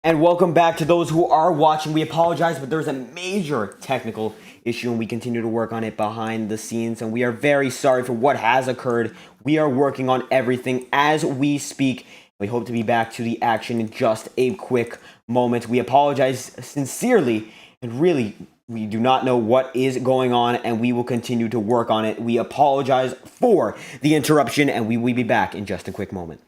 And welcome back to those who are watching. We apologize, but there's a major technical issue and we continue to work on it behind the scenes. And we are very sorry for what has occurred. We are working on everything as we speak. We hope to be back to the action in just a quick moment. We apologize sincerely and really we do not know what is going on and we will continue to work on it. We apologize for the interruption and we will be back in just a quick moment.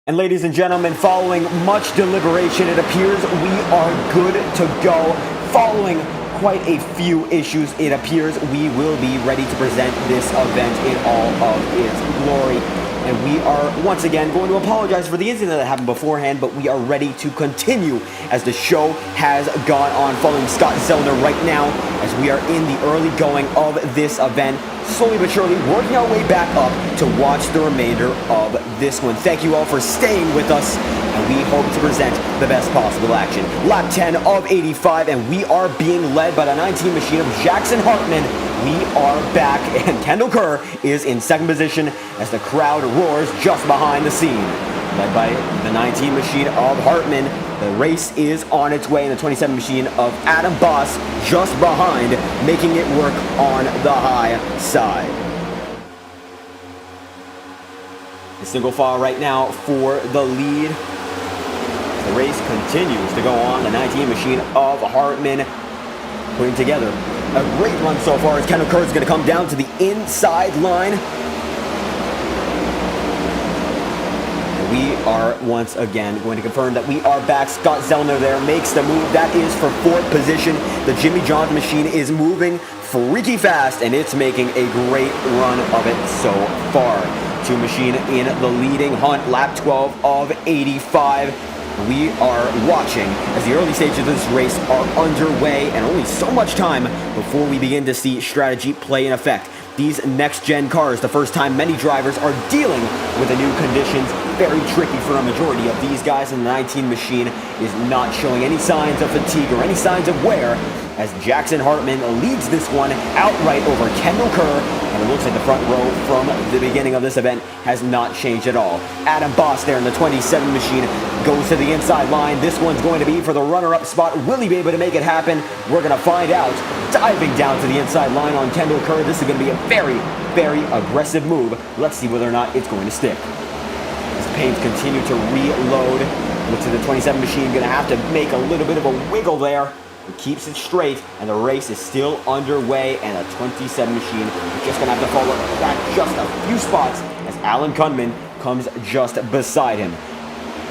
And ladies and gentlemen, following much deliberation, it appears we are good to go. Following quite a few issues, it appears we will be ready to present this event in all of its glory. And we are once again going to apologize for the incident that happened beforehand, but we are ready to continue as the show has gone on. Following Scott Zellner right now as we are in the early going of this event, slowly but surely working our way back up to watch the remainder of this one. Thank you all for staying with us, and we hope to present the best possible action. Lap 10 of 85, and we are being led by the 19 machine of Jackson Hartman. We are back, and Kendall Kerr is in second position as the crowd roars just behind the scene. Led by the 19 machine of Hartman, the race is on its way, and the 27 machine of Adam Boss just behind, making it work on the high side. The single file right now for the lead. The race continues to go on. The 19 machine of Hartman putting together a great run so far as Kendall Kerr is going to come down to the inside line. We are once again going to confirm that we are back. Scott Zellner there makes the move. That is for fourth position. The Jimmy Johns machine is moving freaky fast, and it's making a great run of it so far. Two machine in the leading hunt, lap 12 of 85. We are watching as the early stages of this race are underway, and only so much time before we begin to see strategy play in effect. These next-gen cars, the first time many drivers are dealing with the new conditions. Very tricky for a majority of these guys, and the 19 machine is not showing any signs of fatigue or any signs of wear as Jackson Hartman leads this one outright over Kendall Kerr, and it looks like the front row from the beginning of this event has not changed at all. Adam Boss there in the 27 machine goes to the inside line. This one's going to be for the runner-up spot. Will he be able to make it happen? We're going to find out. Diving down to the inside line on Kendall Kerr. This is going to be a very, very aggressive move. Let's see whether or not it's going to stick. As paints continue to reload. Looks like the 27 machine going to have to make a little bit of a wiggle there. It keeps it straight, and the race is still underway, and a 27 machine is just going to have to follow back just a few spots as Alan Kunman comes just beside him.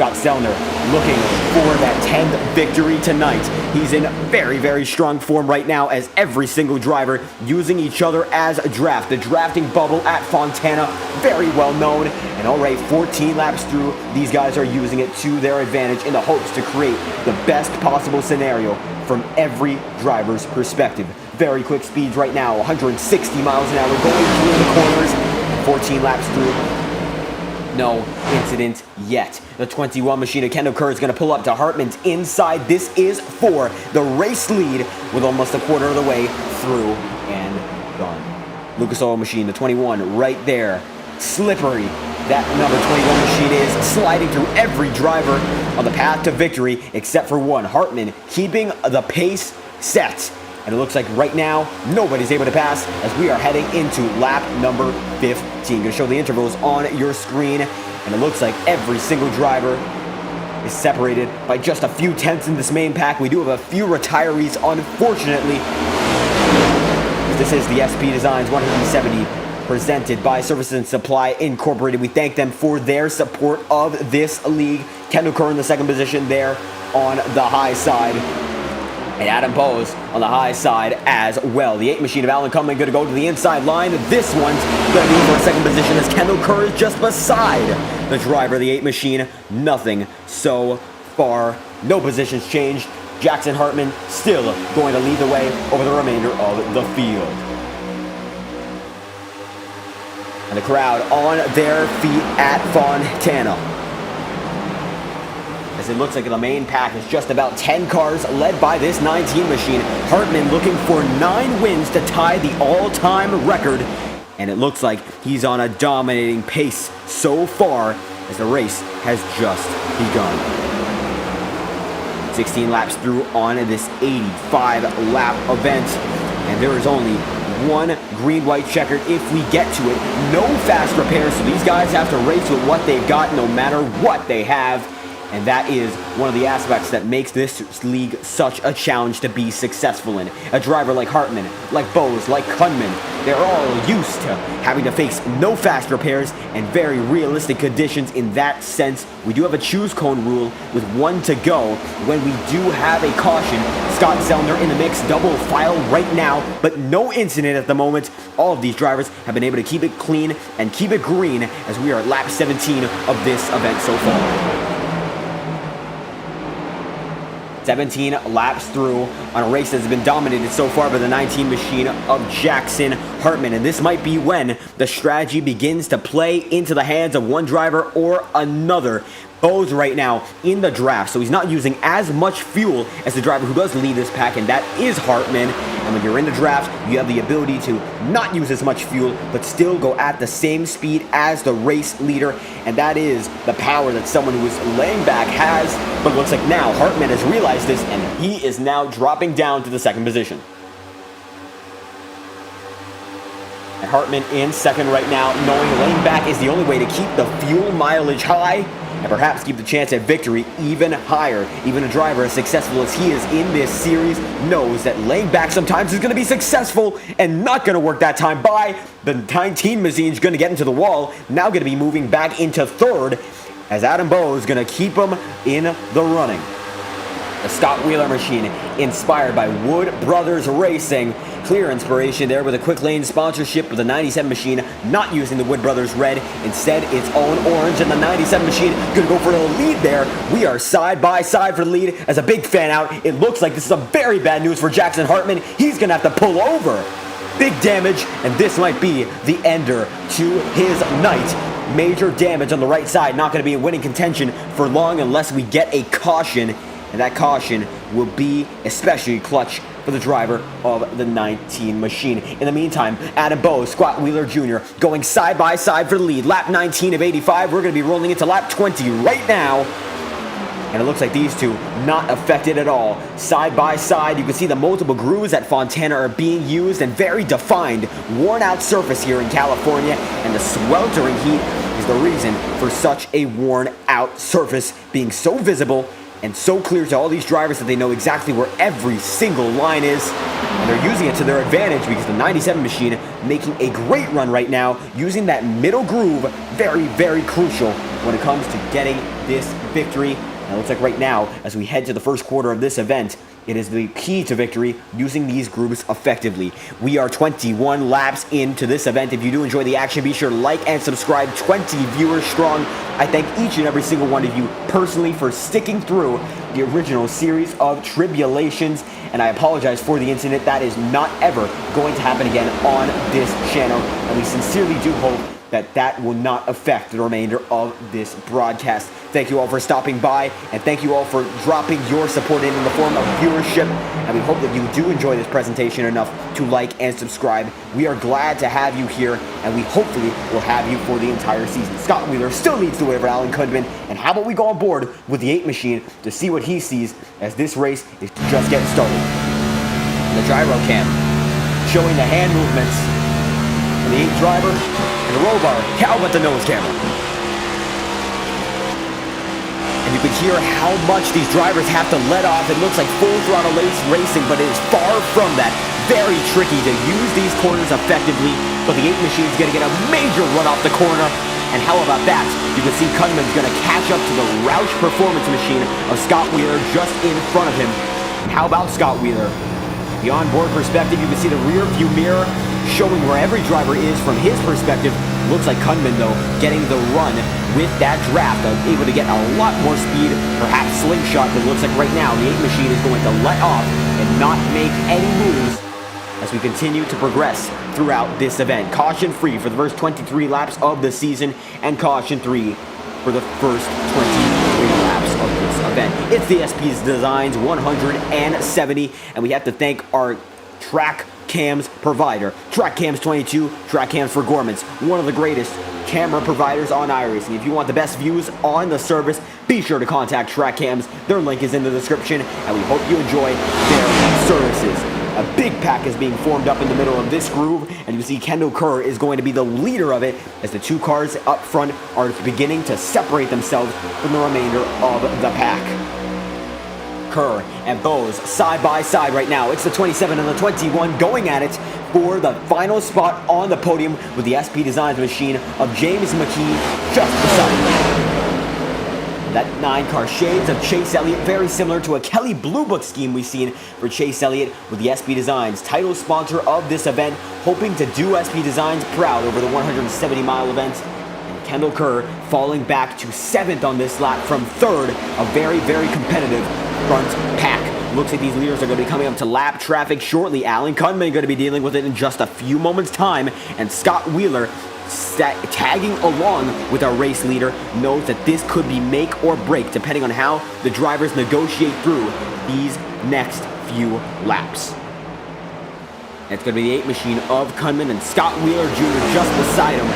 Scott Zellner looking for that 10th victory tonight. He's in very, very strong form right now as every single driver using each other as a draft. The drafting bubble at Fontana, very well known. And already 14 laps through, these guys are using it to their advantage in the hopes to create the best possible scenario from every driver's perspective. Very quick speeds right now, 160 miles an hour going through the corners, 14 laps through. No incident yet. The 21 machine of Kendall Kerr is going to pull up to Hartman's inside. This is for the race lead with almost a quarter of the way through and gone. Lucas Oil machine, the 21 right there. Slippery. That number 21 machine is sliding through every driver on the path to victory except for one. Hartman keeping the pace set. And it looks like right now, nobody's able to pass as we are heading into lap number 15. Going to show the intervals on your screen. And it looks like every single driver is separated by just a few tenths in this main pack. We do have a few retirees, unfortunately. This is the SP Designs 170 presented by Services and Supply Incorporated. We thank them for their support of this league. Kendall Kerr in the second position there on the high side. And Adam Bowes on the high side as well. The 8 machine of Alan Cummin going to go to the inside line. This one's going to be for a second position as Kendall Kerr is just beside the driver of the 8 machine. Nothing so far. No positions changed. Jackson Hartman still going to lead the way over the remainder of the field. And the crowd on their feet at Fontana. As it looks like the main pack is just about 10 cars led by this 19 machine. Hartman looking for 9 wins to tie the all-time record. And it looks like he's on a dominating pace so far as the race has just begun. 16 laps through on this 85-lap event. And there is only one green-white checkered if we get to it. No fast repairs, so these guys have to race with what they've got no matter what they have. And that is one of the aspects that makes this league such a challenge to be successful in. A driver like Hartman, like Bowes, like Kunman, they're all used to having to face no fast repairs and very realistic conditions in that sense. We do have a choose cone rule with 1 to go when we do have a caution. Scott Zellner in the mix, double file right now, but no incident at the moment. All of these drivers have been able to keep it clean and keep it green as we are at lap 17 of this event so far. 17 laps through on a race that's been dominated so far by the 19 machine of Jackson Hartman. And this might be when the strategy begins to play into the hands of one driver or another. Bowes right now in the draft, so he's not using as much fuel as the driver who does lead this pack, and that is Hartman. And when you're in the draft, you have the ability to not use as much fuel, but still go at the same speed as the race leader, and that is the power that someone who is laying back has. But it looks like now Hartman has realized this, and he is now dropping down to the second position. And Hartman in second right now, knowing laying back is the only way to keep the fuel mileage high and perhaps keep the chance at victory even higher. Even a driver as successful as he is in this series knows that laying back sometimes is going to be successful and not going to work that time by. The 19 machine is going to get into the wall, now going to be moving back into third as Adam Bowes is going to keep him in the running. The Scott Wheeler machine, inspired by Wood Brothers Racing. Clear inspiration there with a quick lane sponsorship with the 97 machine not using the Wood Brothers red. Instead, its own orange, and the 97 machine going to go for the lead there. We are side by side for the lead as a big fan out. It looks like this is some very bad news for Jackson Hartman. He's going to have to pull over. Big damage, and this might be the ender to his night. Major damage on the right side. Not going to be in winning contention for long unless we get a caution. And that caution will be especially clutch for the driver of the 19 machine. In the meantime, Adam Bowes, Scott Wheeler Jr. going side by side for the lead. Lap 19 of 85. We're going to be rolling into lap 20 right now. And it looks like these two not affected at all. Side by side, you can see the multiple grooves at Fontana are being used and very defined, worn out surface here in California. And the sweltering heat is the reason for such a worn out surface being so visible and so clear to all these drivers that they know exactly where every single line is. And they're using it to their advantage because the 97 machine making a great run right now, using that middle groove, very, very crucial when it comes to getting this victory. And it looks like right now, as we head to the first quarter of this event, it is the key to victory, using these groups effectively. We are 21 laps into this event. If you do enjoy the action, be sure to like and subscribe. 20 viewers strong. I thank each and every single one of you personally for sticking through the original series of tribulations, and I apologize for the incident. That is not ever going to happen again on this channel, and we sincerely do hope that that will not affect the remainder of this broadcast. Thank you all for stopping by, and thank you all for dropping your support in the form of viewership, and we hope that you do enjoy this presentation enough to like and subscribe. We are glad to have you here, and we hopefully will have you for the entire season. Scott Wheeler still leads the way over Alan Kundman, and how about we go on board with the 8 machine to see what he sees as this race is just getting started. The gyro cam showing the hand movements from the 8 driver, and the roll bar. How about the nose camera? And you can hear how much these drivers have to let off. It looks like full throttle racing, but it is far from that. Very tricky to use these corners effectively, but the 8 machine is going to get a major run off the corner. And how about that? You can see Kundman's going to catch up to the Roush performance machine of Scott Wheeler just in front of him. And how about Scott Wheeler? The onboard perspective, you can see the rear view mirror showing where every driver is from his perspective. Looks like Kundman, though, getting the run with that draft, able to get a lot more speed, perhaps slingshot, but it looks like right now the 8 machine is going to let off and not make any moves as we continue to progress throughout this event. Caution free for the first 23 laps of the season, and caution 3 for the first 23 laps of this event. It's the SP's Designs 170, and we have to thank our track cams provider, Track Cams 22, Track Cams for Gormans, one of the greatest camera providers on iRacing. If you want the best views on the service, be sure to contact Track Cams. Their link is in the description, and we hope you enjoy their services. A big pack is being formed up in the middle of this groove, and you see Kendall Kerr is going to be the leader of it as the 2 cars up front are beginning to separate themselves from the remainder of the pack. Kerr and Bose side by side right now. It's the 27 and the 21 going at it for the final spot on the podium with the SP Designs machine of James Mckee just beside him. That 9 car shades of Chase Elliott, very similar to a Kelly Blue Book scheme we've seen for Chase Elliott with the SP Designs, title sponsor of this event, hoping to do SP Designs proud over the 170-mile event. Kendall Kerr falling back to 7th on this lap from 3rd, a very, very competitive front pack. Looks like these leaders are going to be coming up to lap traffic shortly. Alan Kundman going to be dealing with it in just a few moments' time, and Scott Wheeler tagging along with our race leader knows that this could be make or break depending on how the drivers negotiate through these next few laps. It's going to be the 8 machine of Kundman and Scott Wheeler Jr. just beside him,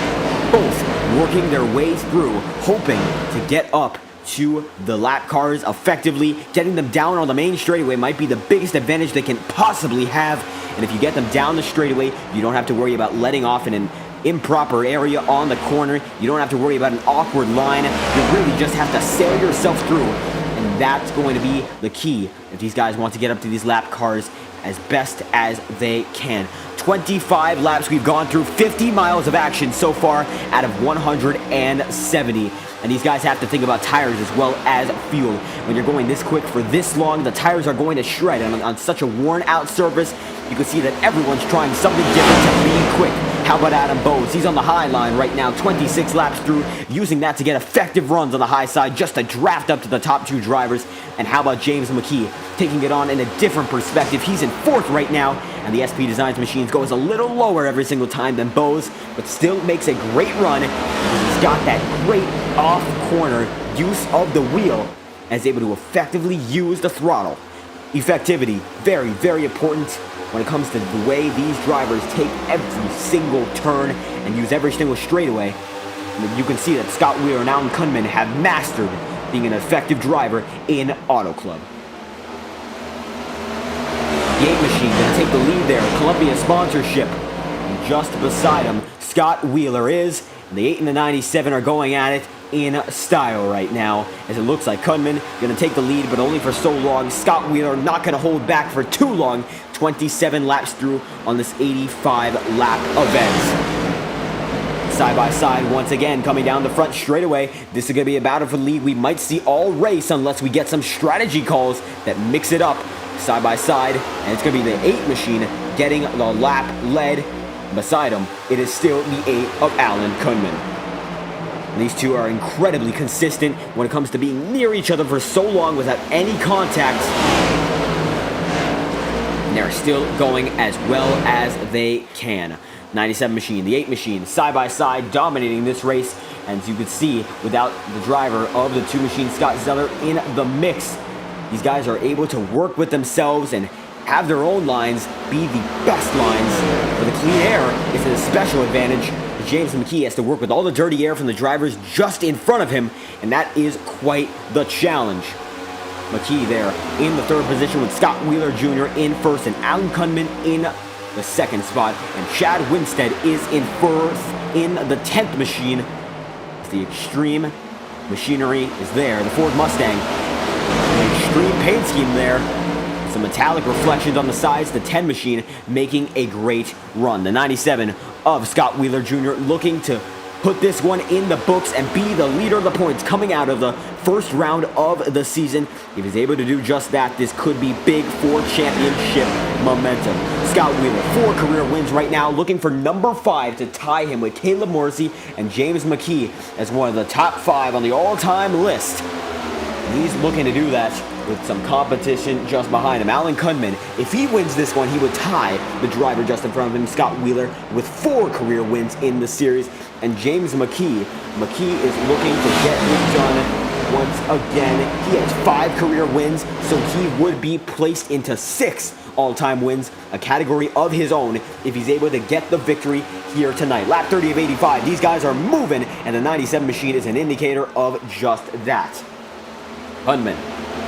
both working their way through, hoping to get up to the lap cars effectively. Getting them down on the main straightaway might be the biggest advantage they can possibly have, and if you get them down the straightaway, you don't have to worry about letting off in an improper area on the corner. You don't have to worry about an awkward line. You really just have to sail yourself through, and that's going to be the key if these guys want to get up to these lap cars as best as they can. 25 laps we've gone through, 50 miles of action so far out of 170. And these guys have to think about tires as well as fuel. When you're going this quick for this long, the tires are going to shred. And on such a worn out surface, you can see that everyone's trying something different to be quick. How about Adam Bowes? He's on the high line right now, 26 laps through, using that to get effective runs on the high side just to draft up to the top 2 drivers. And how about James Mckee taking it on in a different perspective? He's in 4th right now, and the SP Designs machine goes a little lower every single time than Bowes, but still makes a great run because he's got that great off-corner use of the wheel and is able to effectively use the throttle. Effectivity, very, very important when it comes to the way these drivers take every single turn and use every single straightaway. And you can see that Scott Wheeler and Alan Kundman have mastered being an effective driver in Auto Club. The 8 machine going to take the lead there. Columbia sponsorship. And just beside him, Scott Wheeler is. And the 8 and the 97 are going at it in style right now, as it looks like Kundman going to take the lead, but only for so long. Scott Wheeler not going to hold back for too long. 27 laps through on this 85 lap event. side by side once again, coming down the front straightaway. This is going to be a battle for the lead we might see all race unless we get some strategy calls that mix it up side by side. And it's going to be the 8 machine getting the lap led. Beside him, it is still the 8 of Alan Kunman. And these two are incredibly consistent when it comes to being near each other for so long without any contact. And they're still going as well as they can. 97 machine, the 8 machine, side by side, dominating this race. And as you can see, without the driver of the 2 machine, Scott Zeller, in the mix, these guys are able to work with themselves and have their own lines be the best lines. For the clean air, it's a special advantage. James Mckee has to work with all the dirty air from the drivers just in front of him, and that is quite the challenge. Mckee there in the 3rd position with Scott Wheeler Jr. in 1st and Alan Kunman in the 2nd spot. And Chad Winstead is in 1st in the 10th machine. The Extreme machinery is there. The Ford Mustang. The Extreme paint scheme there. Some metallic reflections on the sides. The 10 machine making a great run. The 97 of Scott Wheeler Jr. looking to put this one in the books and be the leader of the points coming out of the 1st round of the season. If he's able to do just that, this could be big for championship momentum. Scott Wheeler, 4 career wins right now, looking for number 5 to tie him with Caleb Morrissey and James Mckee as one of the top 5 on the all-time list. And he's looking to do that with some competition just behind him. Alan Kunman, if he wins this one, he would tie the driver just in front of him, Scott Wheeler, with 4 career wins in the series. And James Mckee is looking to get it done once again. He has 5 career wins, so he would be placed into 6 all-time wins, a category of his own, if he's able to get the victory here tonight. Lap 30 of 85. These guys are moving, and the 97 machine is an indicator of just that. Kunman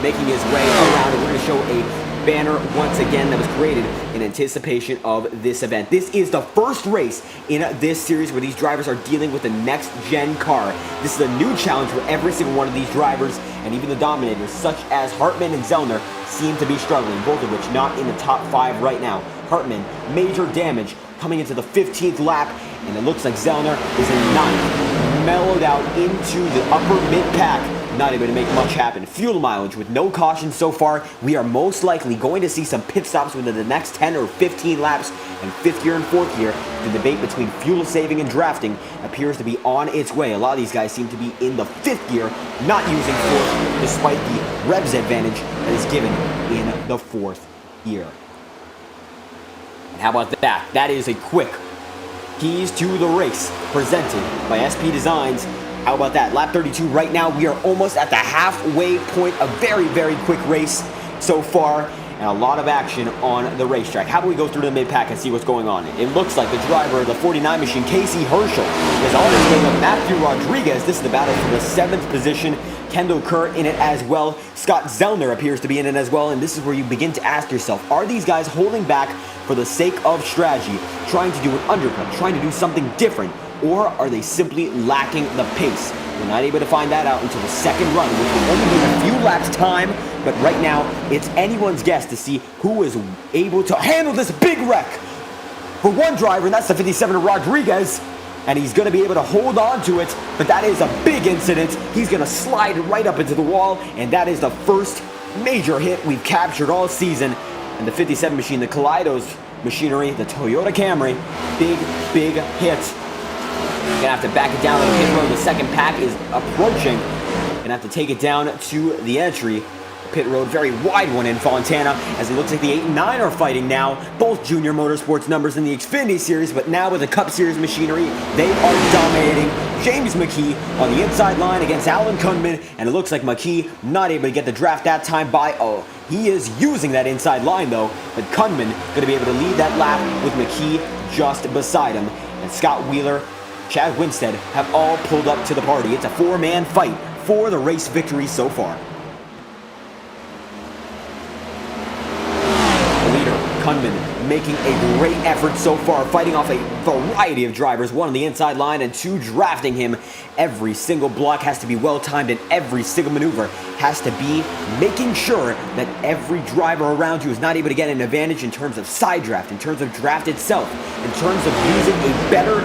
making his way around, and we're going to show a banner once again that was created in anticipation of this event. This is the first race in this series where these drivers are dealing with the next-gen car. This is a new challenge for every single one of these drivers, and even the dominators, such as Hartman and Zellner, seem to be struggling, both of which not in the top 5 right now. Hartman, major damage coming into the 15th lap, and it looks like Zellner is in 9th, mellowed out into the upper mid-pack. Not able to make much happen. Fuel mileage with no caution so far. We are most likely going to see some pit stops within the next 10 or 15 laps. And 5th gear and 4th gear, the debate between fuel saving and drafting appears to be on its way. A lot of these guys seem to be in the 5th gear, not using 4th, despite the revs advantage that is given in the 4th gear. And how about that? That is a quick keys to the race presented by SP Designs. How about that? Lap 32 right now. We are almost at the halfway point. A very, very quick race so far, and a lot of action on the racetrack. How about we go through the mid-pack and see what's going on? It looks like the driver of the 49 machine, Casey Herschel, is on his way with Matthew Rodriguez. This is the battle for the 7th position. Kendall Kerr in it as well. Scott Zellner appears to be in it as well, and this is where you begin to ask yourself, are these guys holding back for the sake of strategy, trying to do an undercut, trying to do something different? Or are they simply lacking the pace? We're not able to find that out until the 2nd run, which will only be a few laps time. But right now, it's anyone's guess to see who is able to handle this big wreck. For one driver, and that's the 57 of Rodriguez. And he's going to be able to hold on to it. But that is a big incident. He's going to slide right up into the wall. And that is the first major hit we've captured all season. And the 57 machine, the Kaleidos machinery, the Toyota Camry, big hit. Gonna have to back it down on the pit road. The 2nd pack is approaching. Gonna have to take it down to the entry. Pit road, very wide one in Fontana, as it looks like the 8 and 9 are fighting now. Both junior motorsports numbers in the Xfinity Series, but now with the Cup Series machinery, they are dominating. James Mckee on the inside line against Alan Kunman, and it looks like Mckee not able to get the draft that time by. Oh, he is using that inside line though, but Kunman gonna be able to lead that lap with Mckee just beside him. And Scott Wheeler, Chad Winstead have all pulled up to the party. It's a 4-man fight for the race victory so far. The leader, Kunman, making a great effort so far, fighting off a variety of drivers, 1 on the inside line and 2 drafting him. Every single block has to be well-timed, and every single maneuver has to be making sure that every driver around you is not able to get an advantage in terms of side draft, in terms of draft itself, in terms of using a better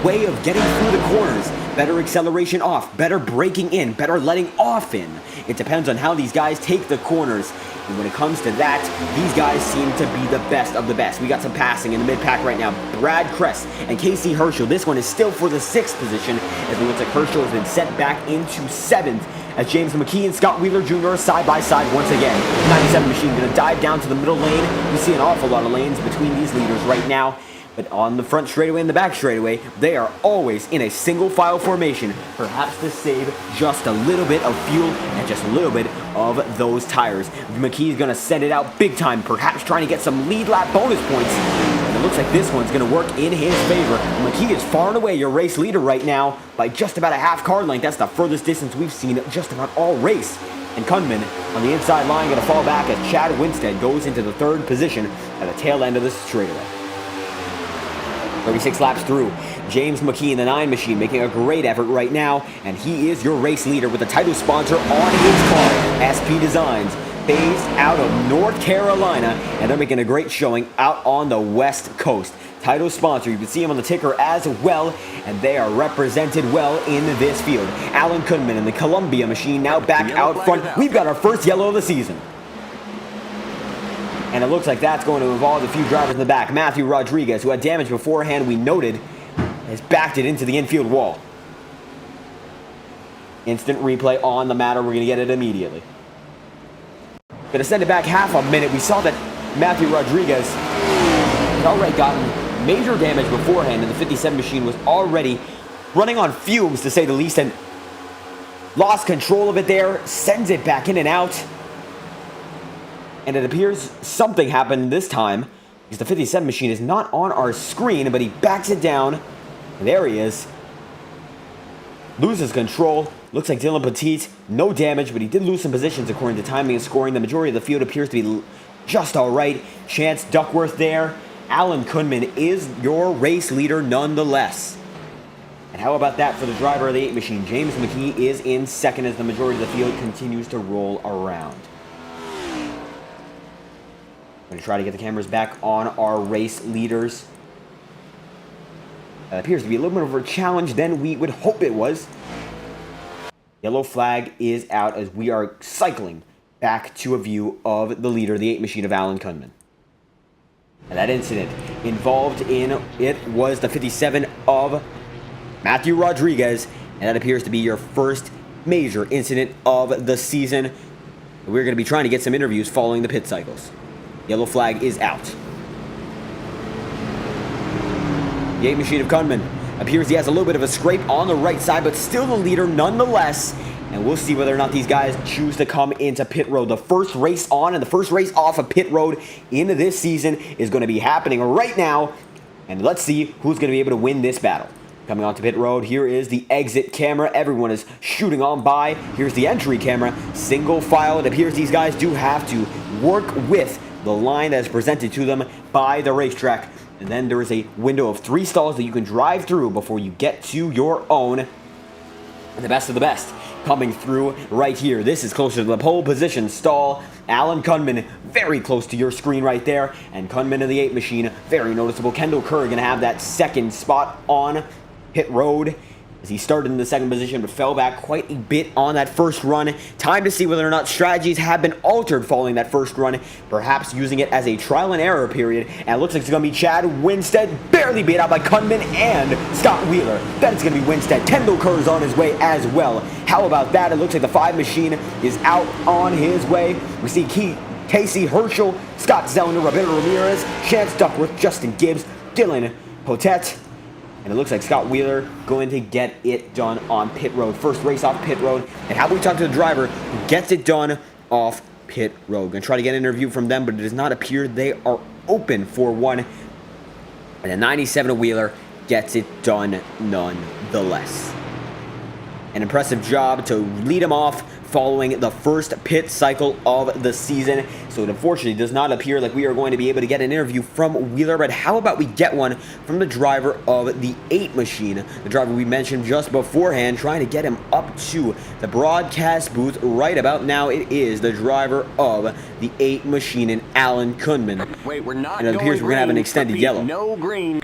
way of getting through the corners. Better acceleration off, better braking in, better letting off in. It depends on how these guys take the corners. And when it comes to that, these guys seem to be the best of the best. We got some passing in the mid-pack right now. Brad Kress and Casey Herschel. This one is still for the 6th position, as it looks like Herschel has been sent back into 7th, as James Mckee and Scott Wheeler Jr. side by side once again. 97 machine going to dive down to the middle lane. We see an awful lot of lanes between these leaders right now. But on the front straightaway and the back straightaway, they are always in a single file formation, perhaps to save just a little bit of fuel and just a little bit of those tires. McKee's going to send it out big time, perhaps trying to get some lead lap bonus points. And it looks like this one's going to work in his favor. McKee is far and away your race leader right now by just about a half car length. That's the furthest distance we've seen just about all race. And Kunman on the inside line going to fall back as Chad Winstead goes into the 3rd position at the tail end of the straightaway. 36 laps through. James Mckee in the 9 machine making a great effort right now, and he is your race leader with the title sponsor on his car, SP Designs, based out of North Carolina, and they're making a great showing out on the West Coast. Title sponsor, you can see him on the ticker as well, and they are represented well in this field. Alan Kunman in the Columbia machine now back out front. We've got our first yellow of the season. And it looks like that's going to involve a few drivers in the back. Matthew Rodriguez, who had damage beforehand, we noted, has backed it into the infield wall. Instant replay on the matter. We're going to get it immediately. Going to send it back half a minute. We saw that Matthew Rodriguez had already gotten major damage beforehand, and the 57 machine was already running on fumes, to say the least, and lost control of it there, sends it back in and out. And it appears something happened this time, because the 57 machine is not on our screen, but he backs it down. And there he is. Loses control. Looks like Dylan Petit, no damage, but he did lose some positions according to timing and scoring. The majority of the field appears to be just all right. Chance Duckworth there. Alan Kunman is your race leader nonetheless. And how about that for the driver of the 8 machine? James Mckee is in 2nd as the majority of the field continues to roll around. Going to try to get the cameras back on our race leaders. That appears to be a little bit of a challenge than we would hope it was. Yellow flag is out as we are cycling back to a view of the leader, the 8 machine of Alan Kunman. And that incident involved in it was the 57 of Matthew Rodriguez, and that appears to be your first major incident of the season. We're going to be trying to get some interviews following the pit cycles. Yellow flag is out. The 8 machine of Kunman appears he has a little bit of a scrape on the right side, but still the leader nonetheless. And we'll see whether or not these guys choose to come into pit road. The first race on and the first race off of pit road into this season is going to be happening right now. And let's see who's going to be able to win this battle. Coming onto pit road, here is the exit camera. Everyone is shooting on by. Here's the entry camera. Single file. It appears these guys do have to work with the line that is presented to them by the racetrack. And then there is a window of 3 stalls that you can drive through before you get to your own. And the best of the best coming through right here. This is closer to the pole position stall. Alan Kunman, very close to your screen right there. And Kunman in the 8 machine, very noticeable. Kendall Kerr going to have that 2nd spot on pit road, as he started in the 2nd position but fell back quite a bit on that first run. Time to see whether or not strategies have been altered following that first run, perhaps using it as a trial and error period. And it looks like it's going to be Chad Winstead, barely beat out by Kunman and Scott Wheeler. Then it's going to be Winstead. Kendall Kerr's on his way as well. How about that? It looks like the 5 machine is out on his way. We see Casey Herschel, Scott Zellner, Roberto Ramirez, Chance Duckworth, Justin Gibbs, Dylan Potet. And it looks like Scott Wheeler going to get it done on pit road. First race off pit road. And how about we talk to the driver who gets it done off pit road? Going to try to get an interview from them, but it does not appear they are open for one. And the 97 Wheeler gets it done nonetheless. An impressive job to lead him off following the first pit cycle of the season. So it unfortunately does not appear like we are going to be able to get an interview from Wheeler, but how about we get one from the driver of the 8 machine, the driver we mentioned just beforehand, trying to get him up to the broadcast booth right about now. It is the driver of the 8 machine, and Alan Kunman. Wait, we're not. And it appears we're going to have an extended yellow. No green.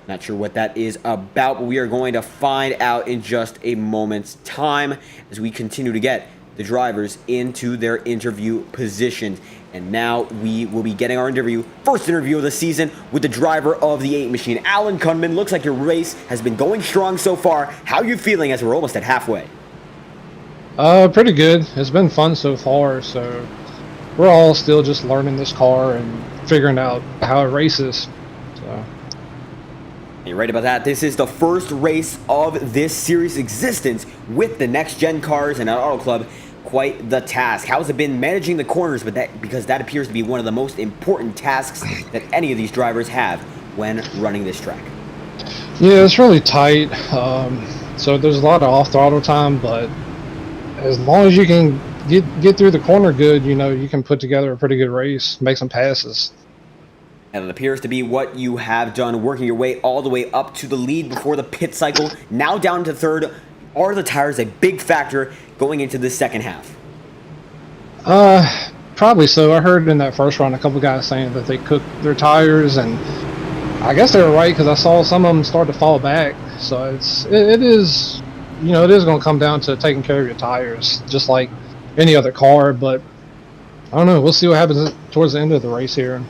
Not sure what that is about, but we are going to find out in just a moment's time as we continue to get the drivers into their interview positions. And now we will be getting our first interview of the season with the driver of the 8 machine. Alan Kunman, looks like your race has been going strong so far. How are you feeling as we're almost at halfway? Pretty good. It's been fun so far, so we're all still just learning this car and figuring out how it races. So. You're right about that. This is the first race of this series' existence with the next-gen cars and at Auto Club. Quite the task. How's it been managing the corners? Because that appears to be one of the most important tasks that any of these drivers have when running this track. Yeah, it's really tight. So there's a lot of off-throttle time, but as long as you can get through the corner good, you can put together a pretty good race, make some passes. And it appears to be what you have done, working your way all the way up to the lead before the pit cycle. Now down to third. Are the tires a big factor going into the second half? Probably so. I heard in that first run a couple guys saying that they cooked their tires, and I guess they were right because I saw some of them start to fall back. So it is going to come down to taking care of your tires, just like any other car. But I don't know. We'll see what happens towards the end of the race here.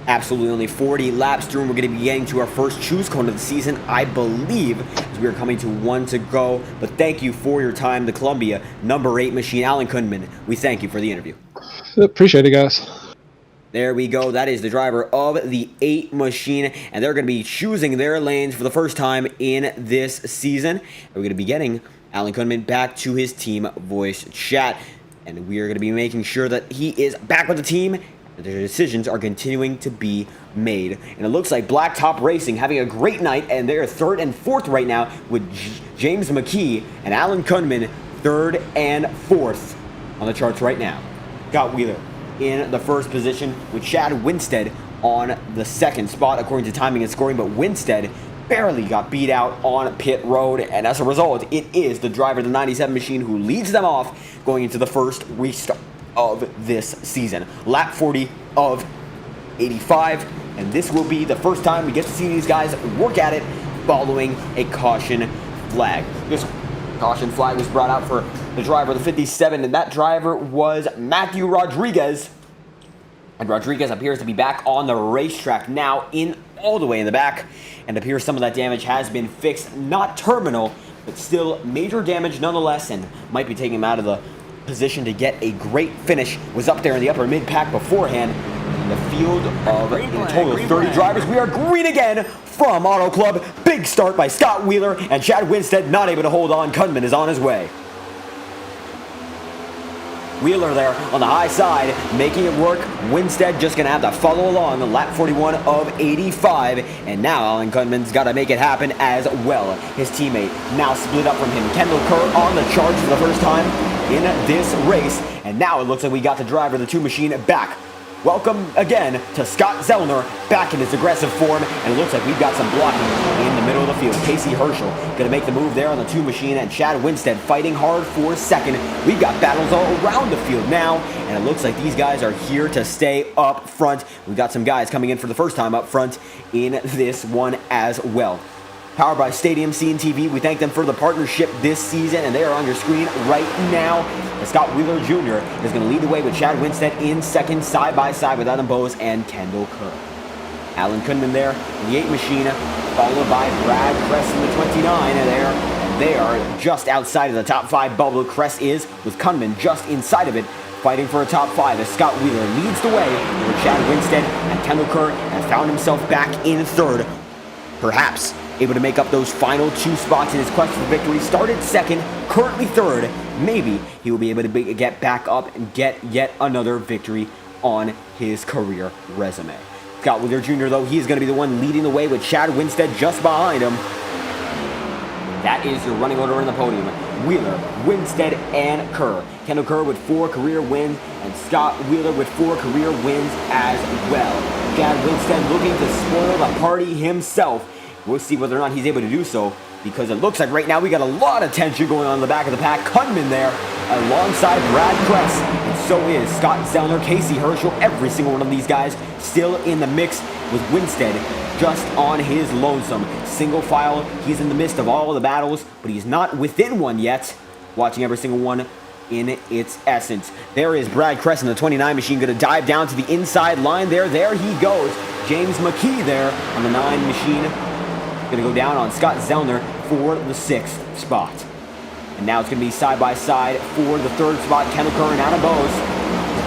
Absolutely, only 40 laps through, and we're going to be getting to our first choose cone of the season, I believe, as we are coming to 1 to go. But thank you for your time, the Columbia number 8 machine, Alan Kunman. We thank you for the interview. Appreciate it, guys. There we go. That is the driver of the 8 machine, and they're going to be choosing their lanes for the first time in this season. And we're going to be getting Alan Kunman back to his team voice chat, and we are going to be making sure that he is back with the team. Their decisions are continuing to be made. And it looks like Blacktop Racing having a great night, and they're 3rd and 4th right now with James Mckee and Alan Kunman 3rd and 4th on the charts right now. Scott Wheeler in the 1st position with Chad Winstead on the 2nd spot according to timing and scoring, but Winstead barely got beat out on pit road, and as a result, it is the driver of the 97 machine who leads them off going into the first restart of this season. Lap 40 of 85, and this will be the first time we get to see these guys work at it following a caution flag. This caution flag was brought out for the driver of the 57, and that driver was Matthew Rodriguez. And Rodriguez appears to be back on the racetrack now, all the way in the back, and appears some of that damage has been fixed. Not terminal, but still major damage nonetheless, and might be taking him out of the position to get a great finish. Was up there in the upper mid pack beforehand. In the field of in a total of 30 drivers, we are green again from Auto Club. Big start by Scott Wheeler, and Chad Winstead not able to hold on. Kunman is on his way. Wheeler there on the high side, making it work. Winstead just going to have to follow along the lap 41 of 85. And now Alan Kunman's got to make it happen as well. His teammate now split up from him. Kendall Kerr on the charts for the first time in this race. And now it looks like we got the driver of the 2 machine back. Welcome again to Scott Zellner, back in his aggressive form, and it looks like we've got some blocking in the middle of the field. Casey Herschel going to make the move there on the 2 machine, and Chad Winstead fighting hard for second. We've got battles all around the field now, and it looks like these guys are here to stay up front. We've got some guys coming in for the first time up front in this one as well. Powered by Stadium Scene TV, we thank them for the partnership this season, and they are on your screen right now. Scott Wheeler Jr. is going to lead the way with Chad Winstead in second, side by side with Adam Bowes and Kendall Kerr. Alan Kunman there in the 8 machine, followed by Brad Kress in the 29 there. And they are just outside of the top 5 bubble. Kress is, with Kunman just inside of it, fighting for a top 5 as Scott Wheeler leads the way with Chad Winstead, and Kendall Kerr has found himself back in 3rd. Perhaps able to make up those final 2 spots in his quest for victory. Started 2nd, currently 3rd. Maybe he will be able to get back up and get yet another victory on his career resume. Scott Wheeler Jr., though, he is going to be the one leading the way with Chad Winstead just behind him. That is your running order in the podium. Wheeler, Winstead, and Kerr. Kendall Kerr with 4 career wins, and Scott Wheeler with 4 career wins as well. Chad Winstead looking to spoil the party himself. We'll see whether or not he's able to do so, because it looks like right now we got a lot of tension going on in the back of the pack. Kunman there alongside Brad Kress, and so is Scott Zellner, Casey Herschel, every single one of these guys still in the mix with Winstead just on his lonesome. Single file, he's in the midst of all of the battles, but he's not within one yet. Watching every single one in its essence. There is Brad Kress in the 29 machine, going to dive down to the inside line there. There he goes. James Mckee there on the 9 machine. Going to go down on Scott Zellner for the 6th spot. And now it's going to be side by side for the 3rd spot. Kendall Kerr and Adam Bowes.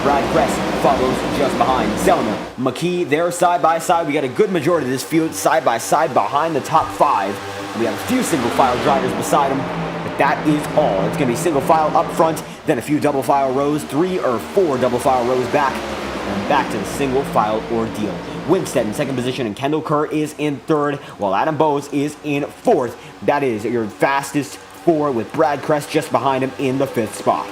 Brad Kress follows just behind. Zellner, Mckee, there side by side. We got a good majority of this field side by side behind the top 5. We have a few single file drivers beside them, but that is all. It's going to be single file up front, then a few double file rows, 3 or 4 double file rows back, and back to the single file ordeal. Winstead in 2nd position, and Kendall Kerr is in 3rd, while Adam Bowes is in 4th. That is your fastest 4, with Brad Kress just behind him in the 5th spot.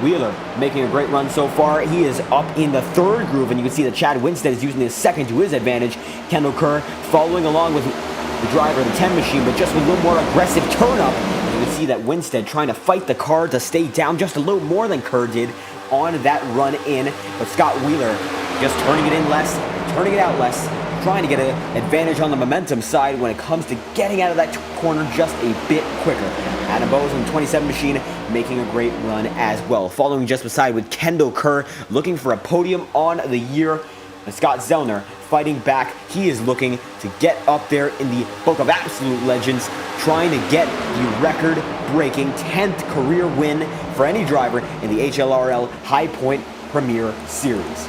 Wheeler making a great run so far. He is up in the 3rd groove, and you can see that Chad Winstead is using his 2nd to his advantage. Kendall Kerr following along with the driver of the 10 machine, but just with a little more aggressive turn up. You can see that Winstead trying to fight the car to stay down just a little more than Kerr did on that run in, but Scott Wheeler just turning it in less, turning it out less, trying to get an advantage on the momentum side when it comes to getting out of that corner just a bit quicker. Adam Bowes on the 27 machine making a great run as well. Following just beside with Kendall Kerr looking for a podium on the year. And Scott Zellner fighting back. He is looking to get up there in the book of absolute legends, trying to get the record-breaking 10th career win for any driver in the HLRL Highpoint Premier Series.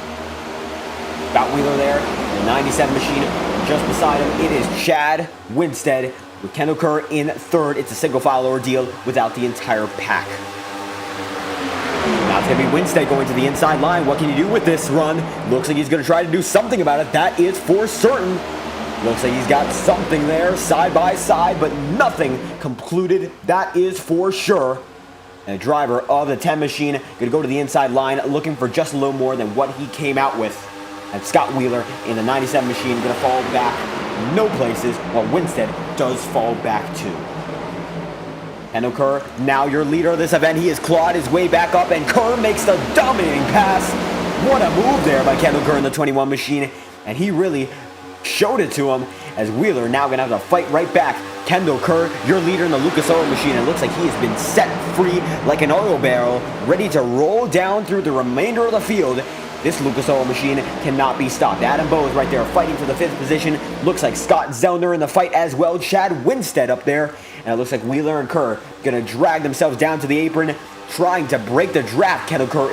Scott Wheeler there, the 97 machine just beside him. It is Chad Winstead with Kendall Kerr in 3rd. It's a single file ordeal without the entire pack. Now it's going to be Winstead going to the inside line. What can he do with this run? Looks like he's going to try to do something about it. That is for certain. Looks like he's got something there side by side, but nothing concluded. That is for sure. And the driver of the 10 machine going to go to the inside line looking for just a little more than what he came out with. And Scott Wheeler in the 97 machine going to fall back no places, while Winstead does fall back too. Kendall Kerr, now your leader of this event. He has clawed his way back up, and Kerr makes the dominating pass. What a move there by Kendall Kerr in the 21 machine, and he really showed it to him, as Wheeler now going to have to fight right back. Kendall Kerr, your leader in the Lucas Oil machine. It looks like he has been set free like an oil barrel, ready to roll down through the remainder of the field. This Lucas Oil machine cannot be stopped. Adam Bowes right there fighting for the 5th position. Looks like Scott Zellner in the fight as well. Chad Winstead up there. And it looks like Wheeler and Kerr going to drag themselves down to the apron, trying to break the draft. Kendall Kerr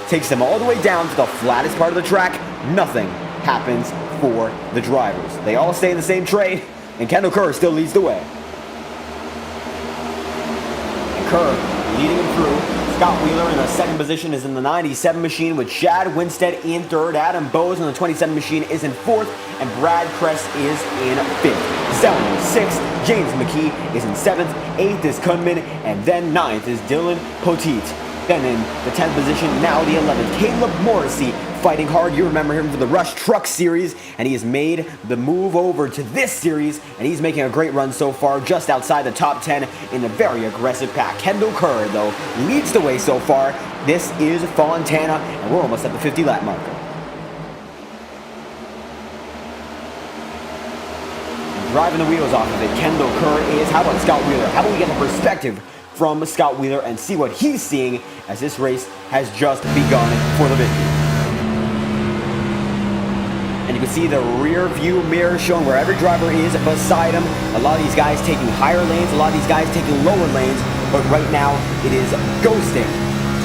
takes them all the way down to the flattest part of the track. Nothing happens for the drivers. They all stay in the same train, and Kendall Kerr still leads the way. And Kerr leading him through. Scott Wheeler in the 2nd position is in the 97 machine, with Chad Winstead in 3rd. Adam Bowes in the 27 machine is in 4th, and Brad Kress is in 5th. Zellner 6th, James Mckee is in 7th, 8th is Kunman, and then 9th is Dylan Poteet. Then in the 10th position, now the 11th, Caleb Morrissey fighting hard. You remember him from the Rush Truck Series, and he has made the move over to this series, and he's making a great run so far, just outside the top 10 in a very aggressive pack. Kendall Kerr, though, leads the way so far. This is Fontana, and we're almost at the 50 lap marker. Driving the wheels off of it, Kendall Kerr is. How about Scott Wheeler? How about we get the perspective from Scott Wheeler and see what he's seeing as this race has just begun for the victory. And you can see the rear view mirror showing where every driver is beside him. A lot of these guys taking higher lanes, a lot of these guys taking lower lanes, but right now it is ghosting.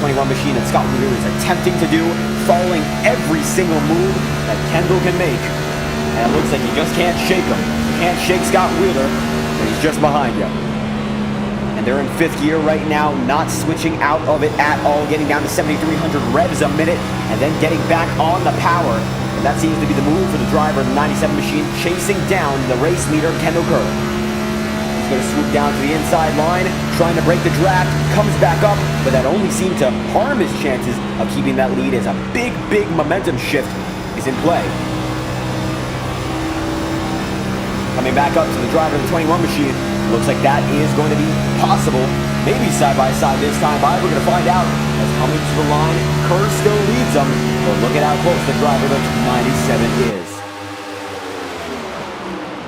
21 machine that Scott Wheeler is attempting to do, following every single move that Kendall can make. And it looks like you just can't shake him. You can't shake Scott Wheeler, and he's just behind you. And they're in 5th gear right now, not switching out of it at all, getting down to 7,300 revs a minute, and then getting back on the power. And that seems to be the move for the driver of the 97 machine, chasing down the race leader, Kendall Kerr. He's going to swoop down to the inside line, trying to break the draft, comes back up, but that only seemed to harm his chances of keeping that lead as a big momentum shift is in play. Coming back up to the driver of the 21 machine, Looks like that is going to be possible. Maybe side by side this time, but we're going to find out. As coming to the line, Kerr still leads them, but look at how close the driver to 97 is.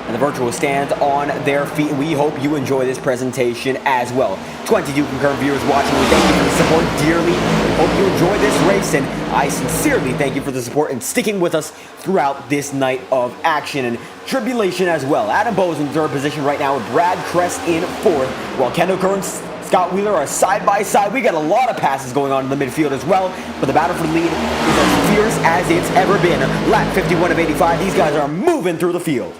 And the virtual stands on their feet, and we hope you enjoy this presentation as well. 22 concurrent viewers watching, we thank you for the support dearly. We hope you enjoy this race, and I sincerely thank you for the support and sticking with us throughout this night of action and tribulation as well. Adam Bowes in third position right now with Brad Kress in fourth, while Kendall Kerr and Scott Wheeler are side by side. We got a lot of passes going on in the midfield as well, but the battle for the lead is as fierce as it's ever been. Lap 51 of 85, these guys are moving through the field.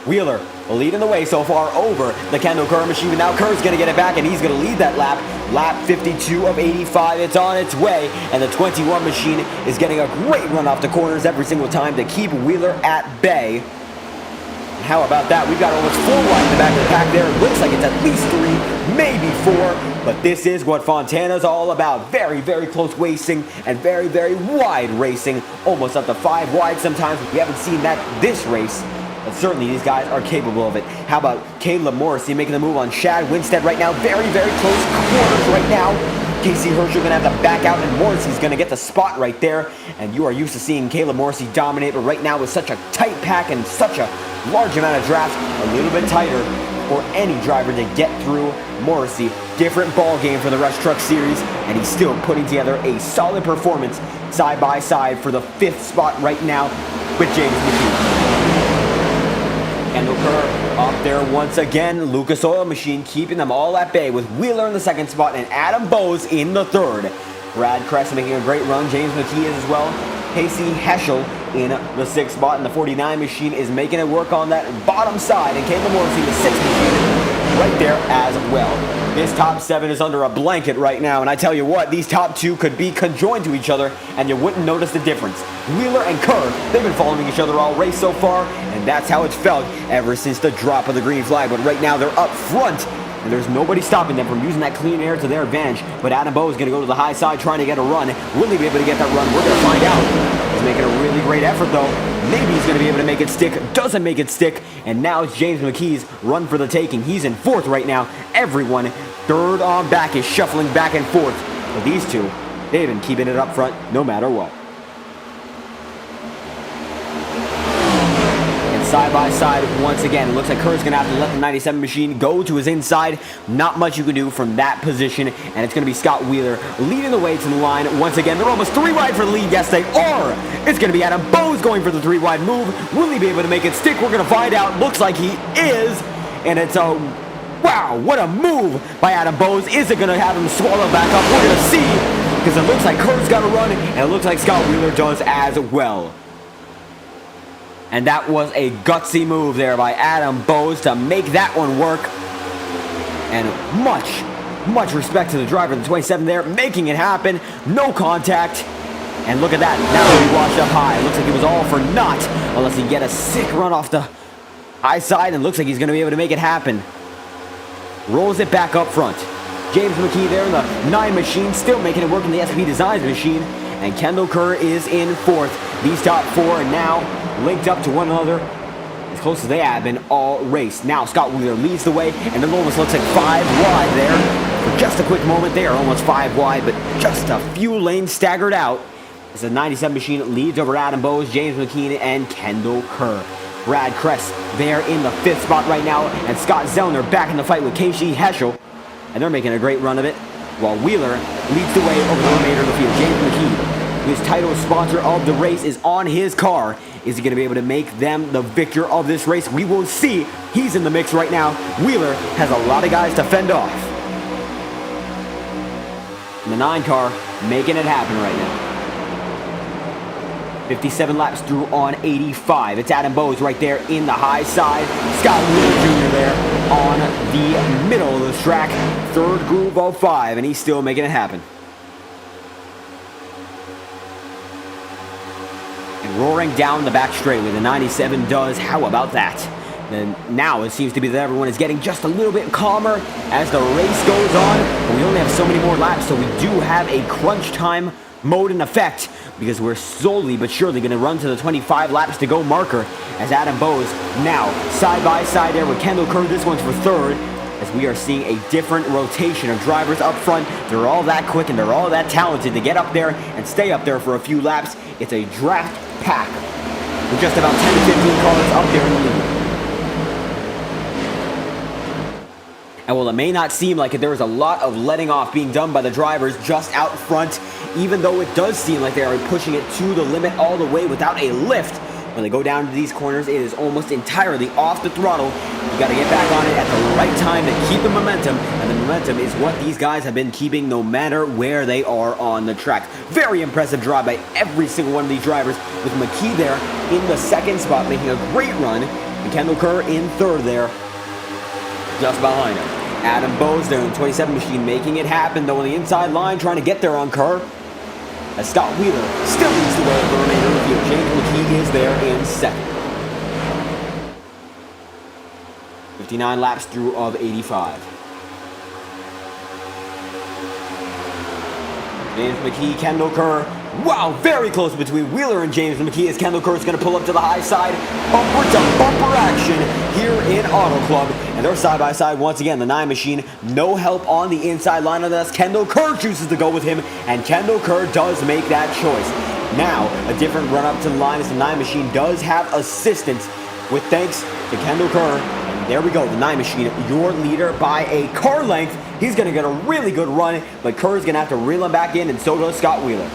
Wheeler leading the way so far over the Kendall Kerr machine, but now Kerr's going to get it back, and he's going to lead that lap. Lap 52 of 85, it's on its way, and the 21 machine is getting a great run off the corners every single time to keep Wheeler at bay. And how about that? We've got almost 4 wide in the back of the pack there. It looks like it's at least 3, maybe 4, but this is what Fontana's all about. Very, very close racing and very, very wide racing, almost up to 5 wide sometimes. We haven't seen that this race, but certainly these guys are capable of it. How about Caleb Morrissey making the move on Chad Winstead right now? Very, very close quarters right now. Casey Herschel going to have to back out, and Morrissey's going to get the spot right there. And you are used to seeing Caleb Morrissey dominate, but right now with such a tight pack and such a large amount of drafts, a little bit tighter for any driver to get through Morrissey. Different ball game for the Rush Truck Series, and he's still putting together a solid performance side by side for the 5th spot right now with James Mckee. Kendall Kerr up there once again. Lucas Oil Machine keeping them all at bay with Wheeler in the 2nd spot and Adam Bowes in the 3rd. Brad Kress making a great run. James Mckee is as well. Casey Heschel in the 6th spot, and the 49 machine is making it work on that bottom side, and Caleb Morrissey, the 6th machine, right there as well. This top 7 is under a blanket right now, and I tell you what, these top 2 could be conjoined to each other, and you wouldn't notice the difference. Wheeler and Kerr, they've been following each other all race so far, and that's how it's felt ever since the drop of the green flag. But right now, they're up front, and there's nobody stopping them from using that clean air to their advantage. But Adam Bowes is going to go to the high side trying to get a run. Will he be able to get that run? We're going to find out. He's making a really great effort, though. Maybe he's going to be able to make it stick. Doesn't make it stick. And now it's James Mckee's run for the taking. He's in 4th right now. Everyone 3rd on back is shuffling back and forth. But these two, they've been keeping it up front no matter what. Side by side once again. It looks like Kerr's going to have to let the 97 machine go to his inside. Not much you can do from that position, and it's going to be Scott Wheeler leading the way to the line once again. They're almost 3 wide for the lead. Yes, they are. It's going to be Adam Bowes going for the 3 wide move. Will he be able to make it stick? We're going to find out. Looks like he is, and it's a wow, what a move by Adam Bowes. Is it going to have him swallow back up? We're going to see, because it looks like Kerr's got to run, and it looks like Scott Wheeler does as well. And that was a gutsy move there by Adam Bowes to make that one work. And much respect to the driver, the 27 there, making it happen. No contact. And look at that. Now he washed up high. It looks like it was all for naught, unless he get a sick run off the high side, and looks like he's going to be able to make it happen. Rolls it back up front. James Mckee there in the 9 machine, still making it work in the SP Designs machine. And Kendall Kerr is in 4th. These top 4 are now linked up to one another as close as they have been all race. Now Scott Wheeler leads the way, and it almost looks like 5 wide there. For just a quick moment, they are almost 5 wide, but just a few lanes staggered out as the 97 machine leads over Adam Bowes, James Mckee, and Kendall Kerr. Brad Kress there in the 5th spot right now, and Scott Zellner back in the fight with Casey Heschel, and they're making a great run of it, while Wheeler leads the way over the remainder of the field. James Mckee, his title sponsor of the race, is on his car. Is he going to be able to make them the victor of this race? We will see. He's in the mix right now. Wheeler has a lot of guys to fend off. And the 9 car making it happen right now. 57 laps through on 85. It's Adam Bowes right there in the high side. Scott Wheeler Jr. there on the middle of the track. 3rd groove of 5, and he's still making it happen. And roaring down the back straightaway, the 97 does. How about that? Then now it seems to be that everyone is getting just a little bit calmer as the race goes on. But we only have so many more laps, so we do have a crunch time mode in effect, because we're slowly but surely going to run to the 25 laps to go marker as Adam Bowes now side by side there with Kendall Kerr. This one's for third, as we are seeing a different rotation of drivers up front. They're all that quick and they're all that talented to get up there and stay up there for a few laps. It's a draft pack with just about 10 to 15 cars up there in the lead. And while it may not seem like it, there is a lot of letting off being done by the drivers just out front, even though it does seem like they are pushing it to the limit all the way without a lift. When they go down to these corners, it is almost entirely off the throttle. You got to get back on it at the right time to keep the momentum, and the momentum is what these guys have been keeping no matter where they are on the track. Very impressive drive by every single one of these drivers, with Mckee there in the second spot, making a great run, and Kendall Kerr in third there, just behind him. Adam Bowes there in the 27 machine making it happen, though on the inside line, trying to get there on Kerr. As Scott Wheeler still leads the way for the remainder of the field. James Mckee is there in second. 59 laps through of 85. James Mckee, Kendall Kerr. Wow, very close between Wheeler and James Mckee, as Kendall Kerr is going to pull up to the high side. Bumper to bumper action here in Auto Club. And they're side by side once again. The 9 machine, no help on the inside line of this. Kendall Kerr chooses to go with him, and Kendall Kerr does make that choice. Now, a different run up to the line as the 9 machine does have assistance, with thanks to Kendall Kerr. And there we go, the 9 machine, your leader by a car length. He's going to get a really good run, but Kerr's going to have to reel him back in, and so does Scott Wheeler.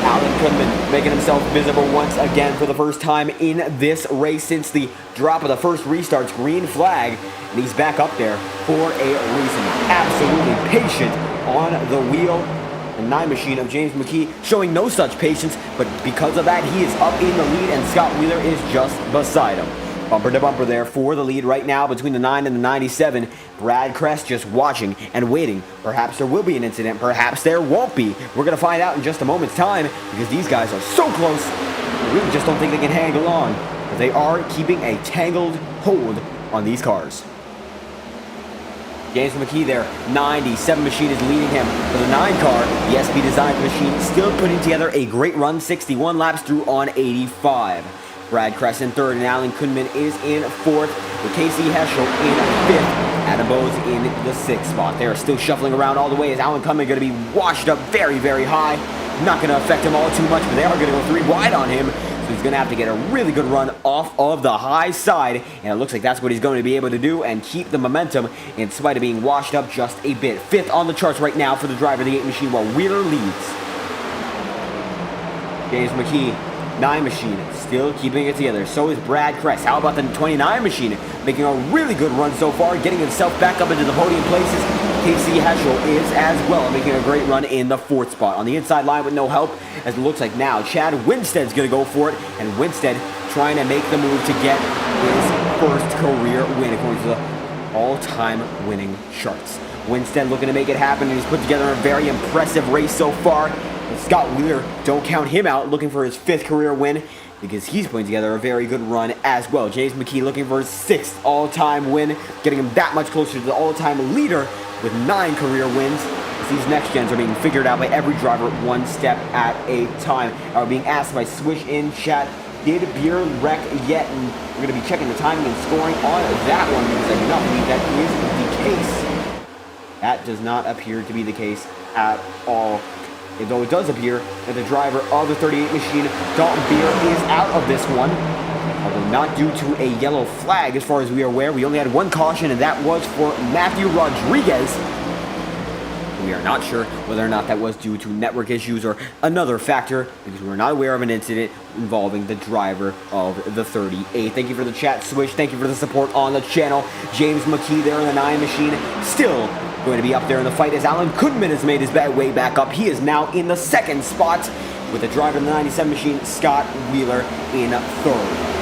Alan Kunman making himself visible once again for the first time in this race since the drop of the first restart's green flag, and he's back up there for a reason. Absolutely patient on the wheel. The 9 machine of James Mckee showing no such patience, but because of that, he is up in the lead, and Scott Wheeler is just beside him. Bumper to bumper there for the lead right now between the 9 and the 97. Brad Kress just watching and waiting. Perhaps there will be an incident. Perhaps there won't be. We're going to find out in just a moment's time, because these guys are so close. I really just don't think they can hang on. But they are keeping a tangled hold on these cars. James Mckee there, 97 machine is leading him. For the 9 car, the SP Design machine still putting together a great run, 61 laps through on 85. Brad Kress in third, and Alan Kunman is in fourth, with Casey Heschel in fifth. Adam Bowes in the 6th spot. They are still shuffling around all the way, as Alan Kunman going to be washed up very, very high. Not going to affect him all too much, but they are going to go 3 wide on him. So he's going to have to get a really good run off of the high side, and it looks like that's what he's going to be able to do and keep the momentum in spite of being washed up just a bit. 5th on the charts right now for the driver of the 8 machine, while Wheeler leads. James Mckee, 9 machine, still keeping it together. So is Brad Kress. How about the 29 machine? Making a really good run so far, getting himself back up into the podium places. Casey Heschel is as well, making a great run in the 4th spot. On the inside line with no help, as it looks like now, Chad Winstead's going to go for it, and Winstead trying to make the move to get his first career win, according to the all-time winning charts. Winstead looking to make it happen, and he's put together a very impressive race so far. And Scott Wheeler, don't count him out, looking for his 5th career win, because he's putting together a very good run as well. James Mckee looking for his 6th all-time win, getting him that much closer to the all-time leader with 9 career wins. As these next gens are being figured out by every driver one step at a time. Are being asked by Swish in chat, did Beer wreck yet? And we're going to be checking the timing and scoring on that one, because I do not believe that is the case. That does not appear to be the case at all. Though it does appear that the driver of the 38 machine, Dalton Beer, is out of this one. Although not due to a yellow flag, as far as we are aware. We only had 1 caution, and that was for Matthew Rodriguez. We are not sure whether or not that was due to network issues or another factor, because we are not aware of an incident involving the driver of the 38. Thank you for the chat, Swish. Thank you for the support on the channel. James Mckee there in the 9 machine, still going to be up there in the fight, as Alan Kunman has made his way back up. He is now in the 2nd spot, with the driver of the 97 machine, Scott Wheeler, in 3rd.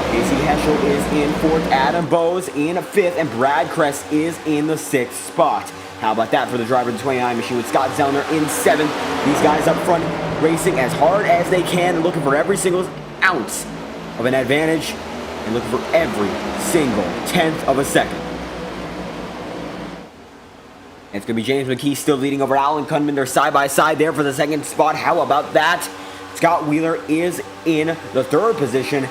Casey Heschel is in 4th, Adam Bowes in 5th, and Brad Kress is in the 6th spot. How about that for the driver of the 29 machine, with Scott Zellner in 7th. These guys up front racing as hard as they can, looking for every single ounce of an advantage, and looking for every single 10th of a second. It's going to be James Mckee still leading over Alan Kunman. They're side by side there for the second spot. How about that? Scott Wheeler is in the third position.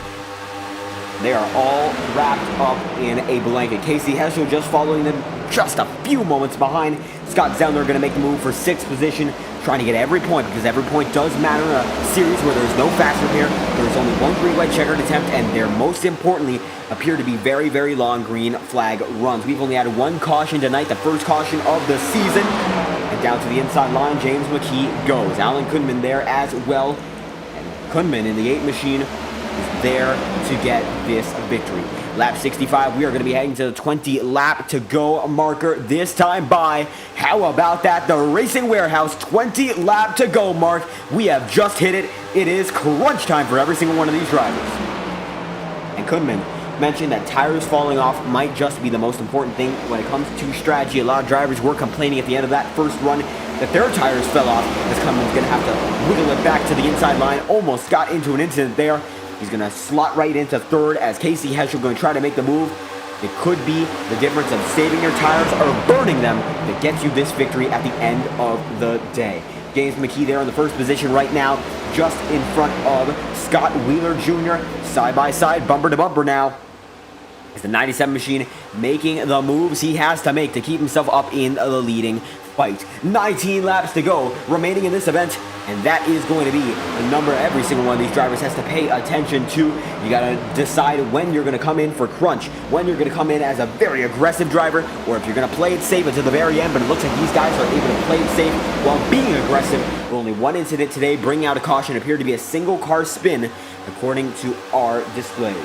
They are all wrapped up in a blanket. Casey Heschel just following them just a few moments behind. Scott Zellner going to make the move for 6th position, trying to get every point because every point does matter in a series where there's no fast repair. There's only one green white checkered attempt, and there most importantly appear to be very, very long green flag runs. We've only had one caution tonight, the first caution of the season. And down to the inside line, James Mckee goes. Alan Kunman there as well. And Kunman in the 8 machine is there to get this victory. Lap 65, we are going to be heading to the 20 lap to go marker, this time by, how about that, the Racing Warehouse 20 lap to go mark. We have just hit it. It is crunch time for every single one of these drivers. And Kunman mentioned that tires falling off might just be the most important thing when it comes to strategy. A lot of drivers were complaining at the end of that first run that their tires fell off, as Kunman's going to have to wiggle it back to the inside line. Almost got into an incident there. He's going to slot right into third as Casey Heschel going to try to make the move. It could be the difference of saving your tires or burning them that gets you this victory at the end of the day. James Mckee there in the first position right now, just in front of Scott Wheeler Jr. Side by side, bumper to bumper now. Is the 97 machine making the moves he has to make to keep himself up in the leading fight. 19 laps to go remaining in this event, and that is going to be the number every single one of these drivers has to pay attention to. You got to decide when you're going to come in for crunch, when you're going to come in as a very aggressive driver, or if you're going to play it safe until the very end. But it looks like these guys are able to play it safe while being aggressive. Only one incident today bringing out a caution, appeared to be a single car spin according to our displays.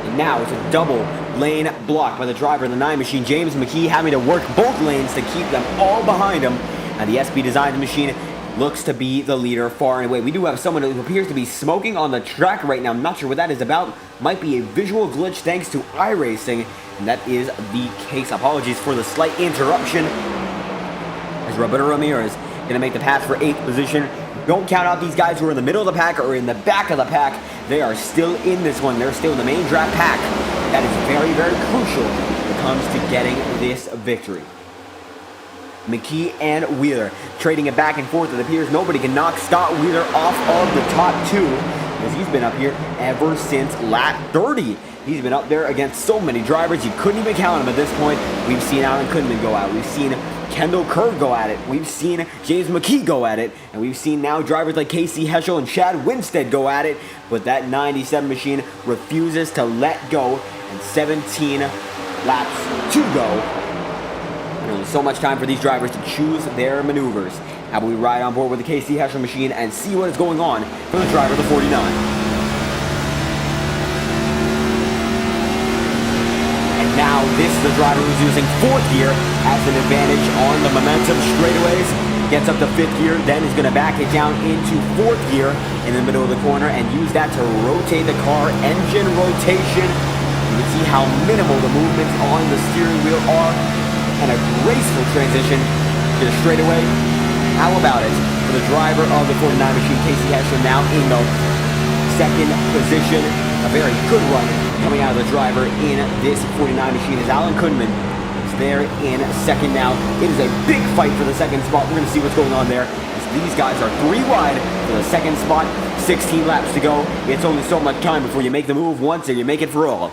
And now it's a double lane block by the driver in the 9 machine. James Mckee having to work both lanes to keep them all behind him. And the SB Design machine looks to be the leader far and away. We do have someone who appears to be smoking on the track right now. I'm not sure what that is about. Might be a visual glitch thanks to iRacing, and that is the case. Apologies for the slight interruption. As Roberto Ramirez going to make the pass for 8th position. Don't count out these guys who are in the middle of the pack or in the back of the pack. They are still in this one. They're still in the main draft pack. That is very, very crucial when it comes to getting this victory. Mckee and Wheeler trading it back and forth. It appears nobody can knock Scott Wheeler off of the top 2, because he's been up here ever since lap 30. He's been up there against so many drivers, you couldn't even count him at this point. We've seen Alan Kunman go out. We've seen Kendall Kerr go at it. We've seen James Mckee go at it. And we've seen now drivers like Casey Heschel and Chad Winstead go at it. But that 97 machine refuses to let go. And 17 laps to go. And only so much time for these drivers to choose their maneuvers. How about we ride on board with the Casey Heschel machine and see what is going on for the driver of the 49. Now this is the driver who's using 4th gear as an advantage on the momentum straightaways. Gets up to 5th gear, then is going to back it down into 4th gear in the middle of the corner and use that to rotate the car. Engine rotation. You can see how minimal the movements on the steering wheel are. And a graceful transition to the straightaway. How about it for the driver of the 49 machine, Casey Heschel, now in the 2nd position. A very good run coming out of the driver in this 49 machine as Alan Kunman is there in 2nd now. It is a big fight for the 2nd spot. We're going to see what's going on there. As these guys are 3 wide for the 2nd spot. 16 laps to go. It's only so much time before you make the move once and you make it for all.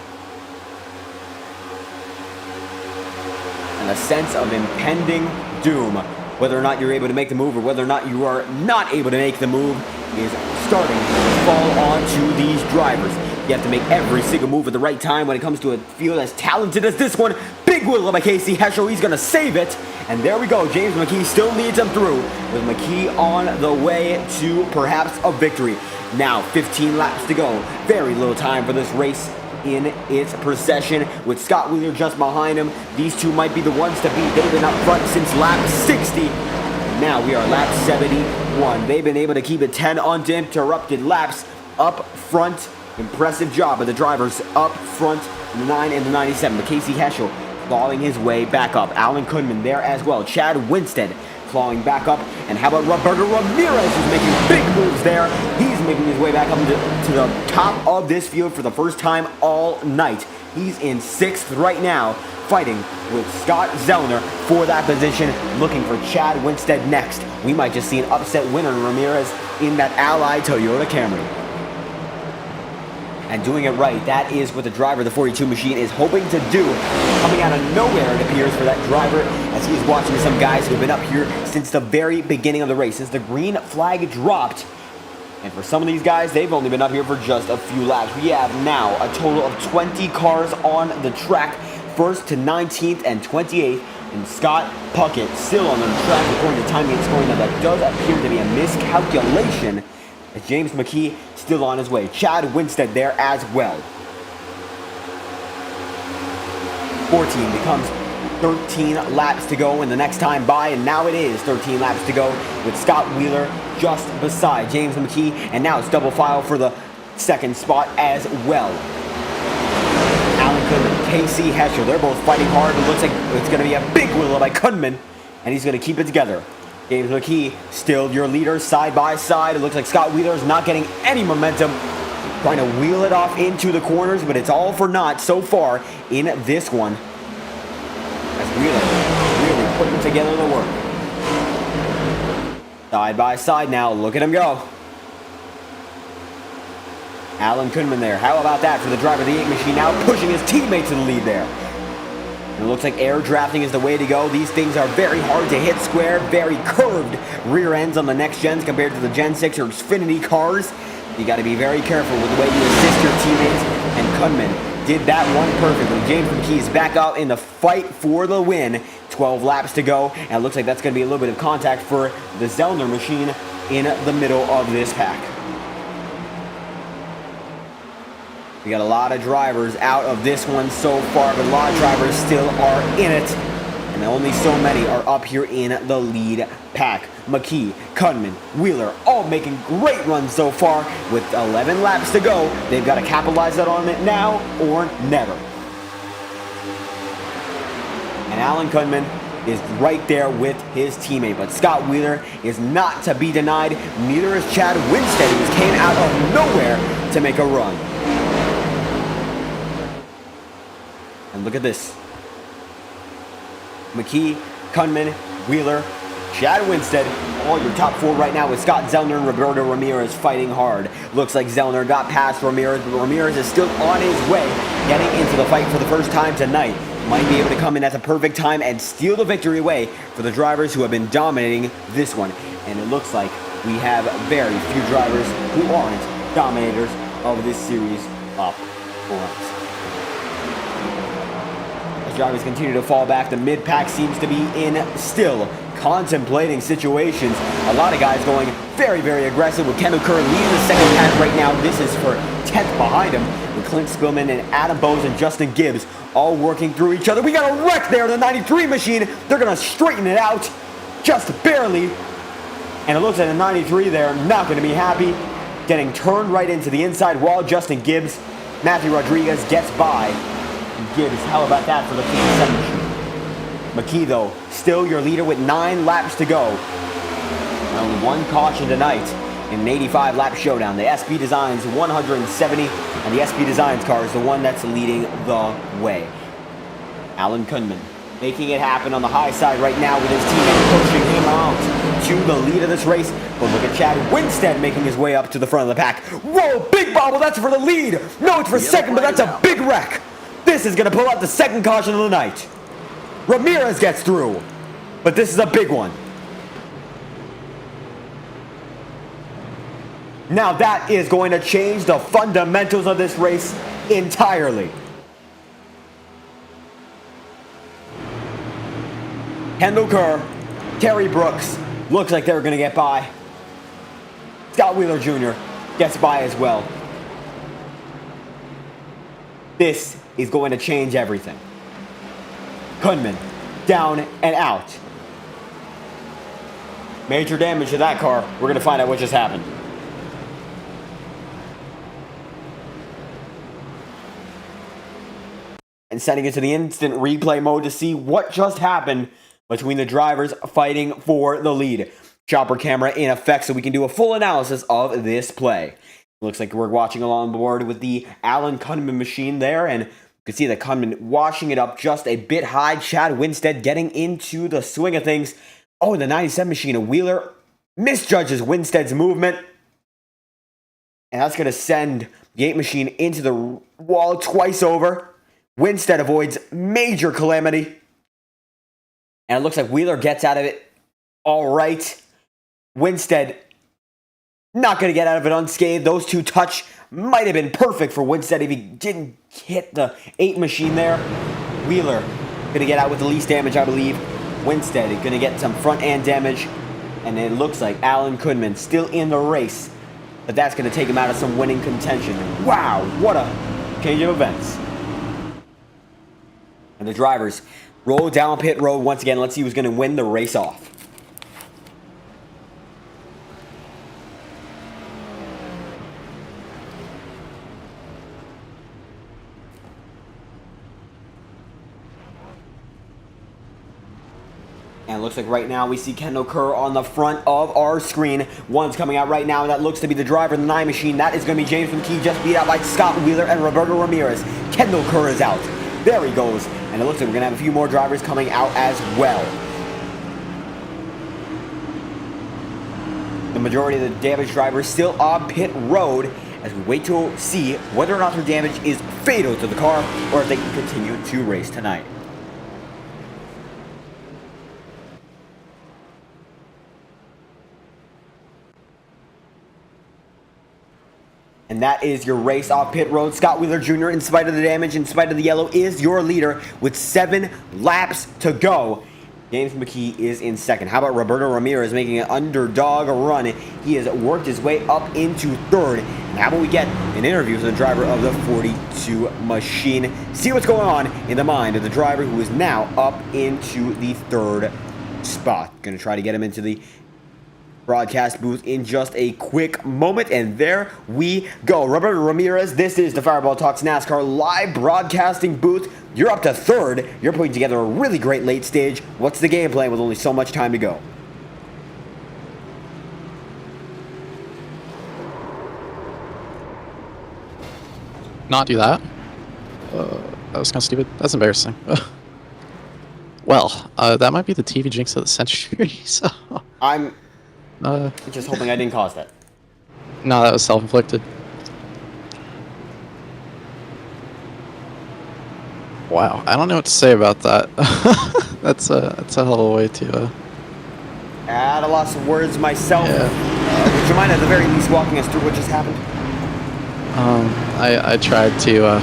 And a sense of impending doom, whether or not you're able to make the move or whether or not you are not able to make the move, is starting to fall onto these drivers. You have to make every single move at the right time when it comes to a field as talented as this one. Big wheel by Casey Heschel. He's going to save it. And there we go. James Mckee still leads him through, with Mckee on the way to perhaps a victory. Now 15 laps to go. Very little time for this race in its procession, with Scott Wheeler just behind him. These two might be the ones to beat. They've been up front since lap 60. Now we are lap 71. They've been able to keep it 10 uninterrupted laps up front. Impressive job of the drivers up front in the 9 and the 97. But Casey Heschel clawing his way back up. Alan Kunman there as well. Chad Winstead clawing back up. And how about Roberto Ramirez, who's making big moves there. He's making his way back up to the top of this field for the first time all night. He's in 6th right now, fighting with Scott Zellner for that position, looking for Chad Winstead next. We might just see an upset winner in Ramirez in that Ally Toyota Camry. And doing it right, that is what the driver of the 42 machine is hoping to do. Coming out of nowhere, it appears, for that driver, as he's watching some guys who have been up here since the very beginning of the race, since the green flag dropped. And for some of these guys, they've only been up here for just a few laps. We have now a total of 20 cars on the track, 1st to 19th and 28th. And Scott Puckett still on the track according to timing and scoring. Now that does appear to be a miscalculation, as James Mckee still on his way. Chad Winstead there as well. 14 becomes 13 laps to go in the next time by, and now it is 13 laps to go with Scott Wheeler just beside James Mckee, and now it's double file for the 2nd spot as well. Alan Kunman, Casey Heschel, they're both fighting hard. It looks like it's going to be a big wheeler by Kunman, and he's going to keep it together. James Mckee, still your leader side by side. It looks like Scott Wheeler's not getting any momentum. Trying to wheel it off into the corners, but it's all for naught so far in this one. As Wheeler really putting together the work. Side by side now, look at him go. Alan Kunman there. How about that for the driver of the 8 machine, now pushing his teammate to the lead there. It looks like air drafting is the way to go. These things are very hard to hit square, very curved rear ends on the next gens compared to the Gen 6 or Xfinity cars. You got to be very careful with the way you assist your teammates, and Kunman did that one perfectly. James Mckee is back out in the fight for the win. 12 laps to go, and it looks like that's going to be a little bit of contact for the Zellner machine in the middle of this pack. We got a lot of drivers out of this one so far, but a lot of drivers still are in it. And only so many are up here in the lead pack. Mckee, Kunman, Wheeler, all making great runs so far. With 11 laps to go, they've got to capitalize on it now or never. And Alan Kunman is right there with his teammate, but Scott Wheeler is not to be denied. Neither is Chad Winstead, who came out of nowhere to make a run. And look at this. Mckee, Kunman, Wheeler, Chad Winstead, all your top 4 right now with Scott Zellner and Roberto Ramirez fighting hard. Looks like Zellner got past Ramirez, but Ramirez is still on his way, getting into the fight for the first time tonight. Might be able to come in at the perfect time and steal the victory away for the drivers who have been dominating this one. And it looks like we have very few drivers who aren't dominators of this series up front. Drivers continue to fall back. The mid-pack seems to be in still contemplating situations. A lot of guys going very, very aggressive, with Kendall Kerr leading the second pack right now. This is for 10th behind him, with Clint Spillman and Adam Bowes and Justin Gibbs all working through each other. We got a wreck there, the 93 machine. They're going to straighten it out just barely. And it looks like the 93 there not going to be happy. Getting turned right into the inside wall. Justin Gibbs, Matthew Rodriguez gets by. Gibbs, how about that for the 57 machine? Mckee, though, still your leader with 9 laps to go. Only 1 caution tonight in an 85-lap showdown. The SB Designs 170, and the SB Designs car is the one that's leading the way. Alan Kunman making it happen on the high side right now with his teammate pushing him out to the lead of this race. But look at Chad Winstead making his way up to the front of the pack. Whoa, big bobble, that's for the lead. No, it's for second, but that's a big wreck. This is going to pull out the second caution of the night. Ramirez gets through, but this is a big one. Now that is going to change the fundamentals of this race entirely. Kendall Kerr, Terry Brooks, looks like they're going to get by. Scott Wheeler Jr. gets by as well. This is going to change everything. Kunman, down and out. Major damage to that car. We're going to find out what just happened. And sending it to the instant replay mode to see what just happened. between the drivers fighting for the lead. Chopper camera in effect so we can do a full analysis of this play. Looks like we're watching along board with the Alan Kunman machine there, and you can see that Kunman washing it up just a bit high. Chad Winstead getting into the swing of things. Oh, and the 97 machine, a Wheeler misjudges Winstead's movement. And that's going to send the 8 machine into the wall twice over. Winstead avoids major calamity. And it looks like Wheeler gets out of it all right. Winstead not going to get out of it unscathed. Those two touch might have been perfect for Winstead if he didn't hit the 8 machine there. Wheeler going to get out with the least damage, I believe. Winstead going to get some front end damage. And it looks like Alan Kunman still in the race. But that's going to take him out of some winning contention. Wow, what a change of events. And the drivers roll down pit road once again. Let's see who's going to win the race off. And it looks like right now we see Kendall Kerr on the front of our screen. One's coming out right now, and that looks to be the driver in the 9 machine. That is going to be James Mckee, just beat out by Scott Wheeler and Roberto Ramirez. Kendall Kerr is out. There he goes. And it looks like we're going to have a few more drivers coming out as well. The majority of the damaged drivers still on pit road as we wait to see whether or not their damage is fatal to the car or if they can continue to race tonight. And that is your race off pit road. Scott Wheeler Jr., in spite of the damage, in spite of the yellow, is your leader with 7 laps to go. James Mckee is in second. How about Roberto Ramirez making an underdog run? He has worked his way up into third. And how about we get an interview with the driver of the 42 machine? See what's going on in the mind of the driver who is now up into the third spot. Going to try to get him into the broadcast booth in just a quick moment, and there we go. Roberto Ramirez, this is the Fireball Talks NASCAR live broadcasting booth. You're up to third. You're putting together a really great late stage. What's the game plan with only so much time to go? Not do that. That was kind of stupid. That's embarrassing. Well, that might be the TV jinx of the century. So I'm just hoping I didn't cause that. No, that was self-inflicted. Wow, I don't know what to say about that. That's a hell of a way to. At a loss of words myself. Yeah. Would you mind at the very least walking us through what just happened? I tried to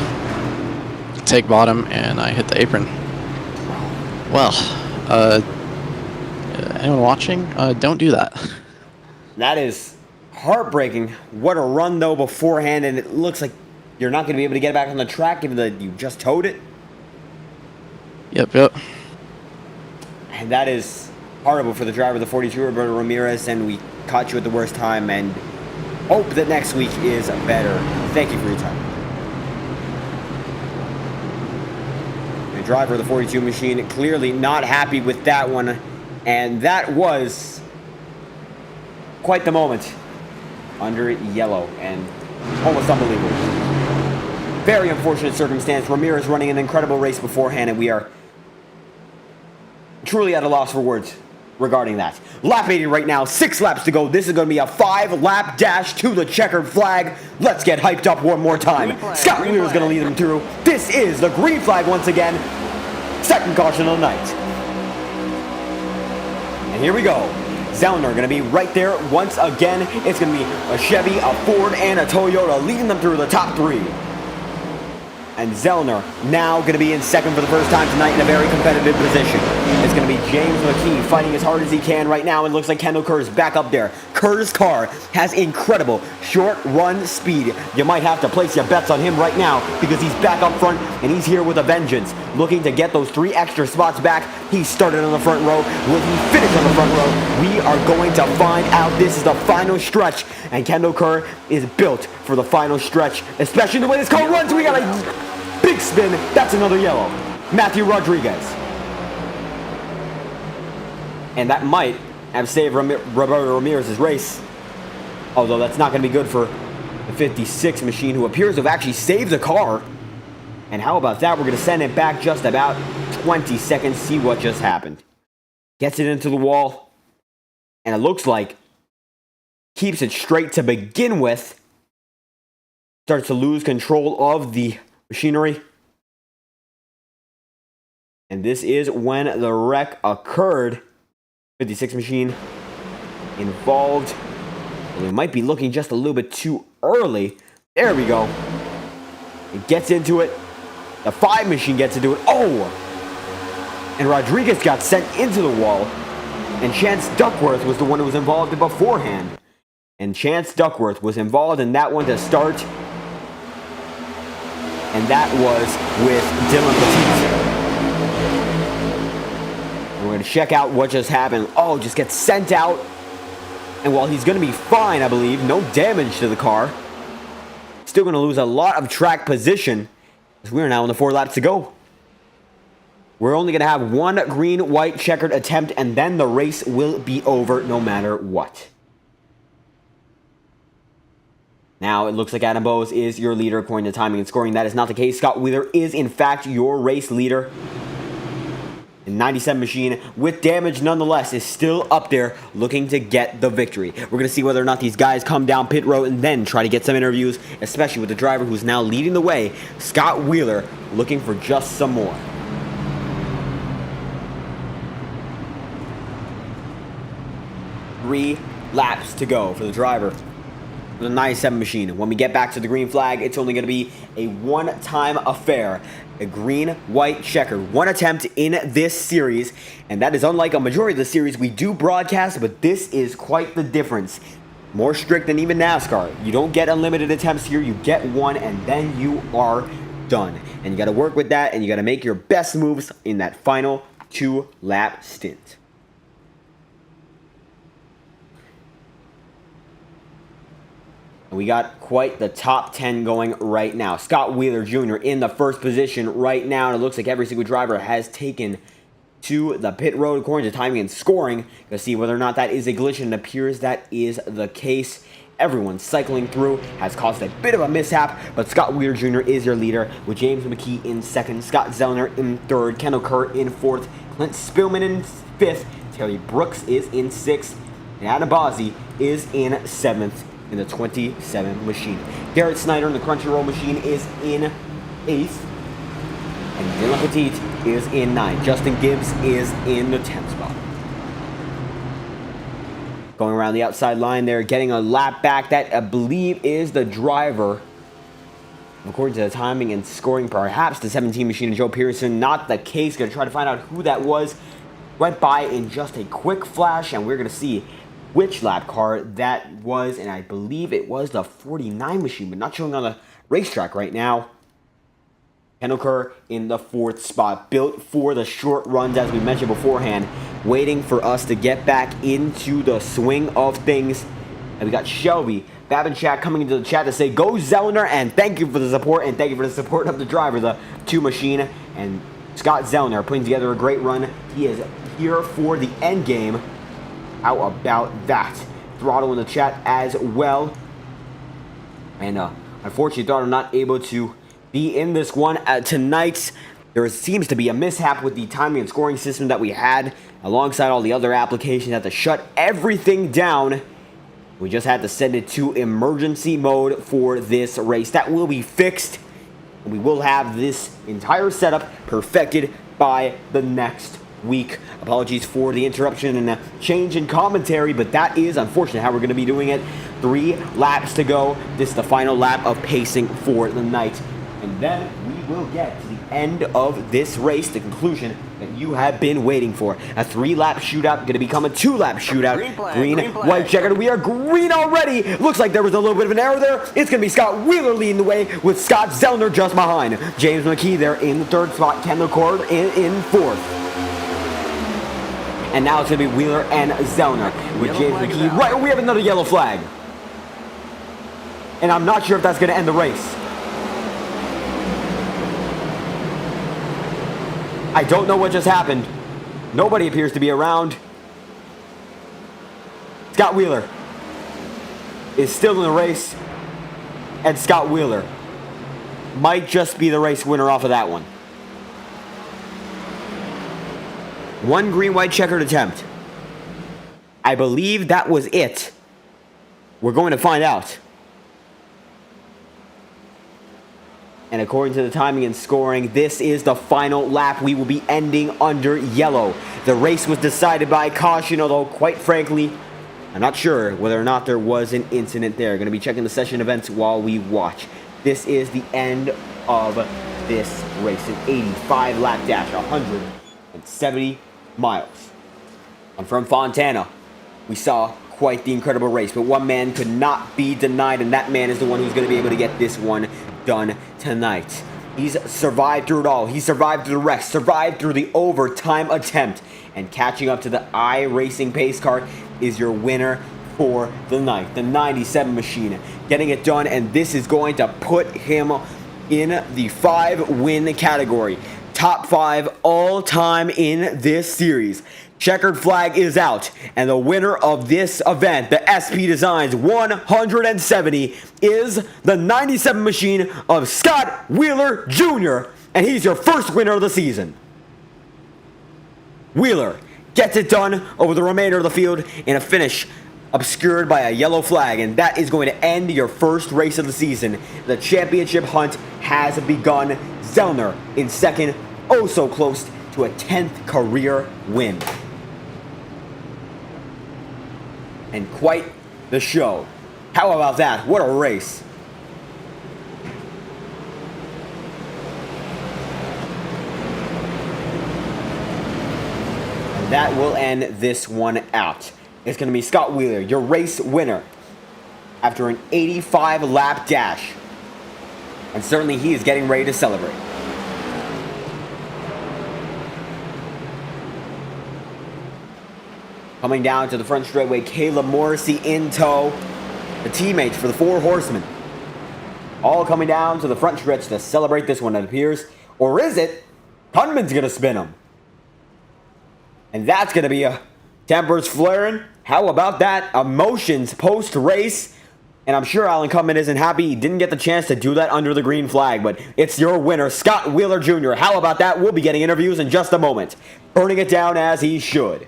take bottom and I hit the apron. Well, anyone watching? Don't do that. That is heartbreaking. What a run, though, beforehand, and it looks like you're not going to be able to get back on the track given that you just towed it. Yep. And that is horrible for the driver of the 42, Roberto Ramirez, and we caught you at the worst time, and hope that next week is better. Thank you for your time. The driver of the 42 machine clearly not happy with that one, and that was quite the moment under yellow and almost unbelievable. Very unfortunate circumstance. Ramirez running an incredible race beforehand, and we are truly at a loss for words regarding that. Lap 80 right now, 6 laps to go. This is going to be a 5-lap dash to the checkered flag. Let's get hyped up one more time. Scott Wheeler is going to lead them through. This is the green flag once again. Second caution of the night. And here we go. Zellner going to be right there once again. It's going to be a Chevy, a Ford, and a Toyota leading them through the top 3. And Zellner now going to be in second for the first time tonight in a very competitive position. It's going to be James Mckee fighting as hard as he can right now, and it looks like Kendall Kerr is back up there. Kerr's car has incredible short run speed. You might have to place your bets on him right now because he's back up front and he's here with a vengeance, looking to get those 3 extra spots back. He started on the front row. Will he finish on the front row? We are going to find out. This is the final stretch, and Kendall Kerr is built for the final stretch, especially the way this car runs. We got a big spin. That's another yellow. Matthew Rodriguez. And that might have saved Roberto Ramirez's race. Although that's not going to be good for the 56 machine, who appears to have actually saved the car. And how about that? We're going to send it back just about 20 seconds, see what just happened. Gets it into the wall. And it looks like keeps it straight to begin with. Starts to lose control of the machinery. And this is when the wreck occurred. 56 machine involved. We might be looking just a little bit too early. There we go. It gets into it. The 5 machine gets into it. Oh! And Rodriguez got sent into the wall. And Chance Duckworth was the one who was involved beforehand. And Chance Duckworth was involved in that one to start. And that was with Dylan Petit. We're going to check out what just happened. Oh, just gets sent out. And while he's going to be fine, I believe, no damage to the car, still going to lose a lot of track position, as we're now on the 4 laps to go. We're only going to have one green-white checkered attempt, and then the race will be over no matter what. Now, it looks like Adam Bowes is your leader according to timing and scoring. That is not the case. Scott Wheeler is, in fact, your race leader. The 97 machine, with damage nonetheless, is still up there looking to get the victory. We're going to see whether or not these guys come down pit road and then try to get some interviews, especially with the driver who's now leading the way, Scott Wheeler, looking for just some more. Three laps to go for the driver. The 97 machine. When we get back to the green flag, it's only going to be a one-time affair. A green-white checker. One attempt in this series, and that is unlike a majority of the series we do broadcast, but this is quite the difference. More strict than even NASCAR. You don't get unlimited attempts here. You get one, and then you are done. And you got to work with that, and you got to make your best moves in that final 2-lap stint. We got quite the top 10 going right now. Scott Wheeler Jr. in the first position right now. And it looks like every single driver has taken to the pit road according to timing and scoring. Gonna see whether or not that is a glitch, and it appears that is the case. Everyone cycling through has caused a bit of a mishap, but Scott Wheeler Jr. is your leader, with James Mckee in second, Scott Zellner in third, Kendall Kerr in fourth, Clint Spillman in fifth, Terry Brooks is in sixth, and Adam Bozzi is in seventh. In the 27 machine. Garrett Snyder in the Crunchyroll machine is in 8th. And Dylan Petit is in 9th. Justin Gibbs is in the 10th spot. Going around the outside line there, getting a lap back. That, I believe, is the driver. According to the timing and scoring, perhaps the 17 machine of Joe Pearson. Not the case. Going to try to find out who that was. Went by in just a quick flash, and we're going to see which lap car that was, and I believe it was the 49 machine, but not showing on the racetrack right now. Kendall Kerr in the 4th spot, built for the short runs, as we mentioned beforehand, waiting for us to get back into the swing of things. And we got Shelby Babinchak coming into the chat to say, go Zellner, and thank you for the support, and thank you for the support of the driver, the 2 machine, and Scott Zellner putting together a great run. He is here for the end game. How about that? Throttle in the chat as well. And unfortunately, thought I'm not able to be in this one tonight. There seems to be a mishap with the timing and scoring system that we had, alongside all the other applications. Had to shut everything down. We just had to send it to emergency mode for this race. That will be fixed. And we will have this entire setup perfected by the next week. Apologies for the interruption and change in commentary, but that is unfortunately how we're going to be doing it. 3 laps to go. This is the final lap of pacing for the night. And then we will get to the end of this race, the conclusion that you have been waiting for. A 3-lap shootout going to become a 2-lap shootout. Green, white checkered. We are green already. Looks like there was a little bit of an error there. It's going to be Scott Wheeler leading the way, with Scott Zellner just behind. James Mckee there in the 3rd spot. Kendall Cord in 4th. And now it's going to be Wheeler and Zellner with James Mckee. Right, we have another yellow flag. And I'm not sure if that's going to end the race. I don't know what just happened. Nobody appears to be around. Scott Wheeler is still in the race, and Scott Wheeler might just be the race winner off of that one. One green-white checkered attempt. I believe that was it. We're going to find out. And according to the timing and scoring, this is the final lap. We will be ending under yellow. The race was decided by caution, although quite frankly, I'm not sure whether or not there was an incident there. Going to be checking the session events while we watch. This is the end of this race. An 85 lap dash, 170 miles. And from Fontana, we saw quite the incredible race, but one man could not be denied, and that man is the one who's going to be able to get this one done tonight. He's survived through it all. He survived through the wreck, survived through the overtime attempt, and catching up to the iRacing pace car is your winner for the night. The 97 machine getting it done, and this is going to put him in the 5-win category. Top 5 all time in this series. Checkered flag is out, and the winner of this event, the SP Designs 170, is the 97 machine of Scott Wheeler Jr., and he's your first winner of the season. Wheeler gets it done over the remainder of the field in a finish obscured by a yellow flag, and that is going to end your first race of the season. The championship hunt has begun. Zellner in second, oh so close to a 10th career win. And quite the show. How about that? What a race. And that will end this one out. It's going to be Scott Wheeler, your race winner, after an 85 lap dash. And certainly he is getting ready to celebrate. Coming down to the front straightaway, Caleb Morrissey in tow. The teammates for the 4 horsemen. All coming down to the front stretch to celebrate this one, it appears. Or is it? Hunman's going to spin him. And that's going to be a tempers flaring. How about that? Emotions post-race. And I'm sure Alan Cutman isn't happy he didn't get the chance to do that under the green flag. But it's your winner, Scott Wheeler Jr. How about that? We'll be getting interviews in just a moment. Burning it down as he should.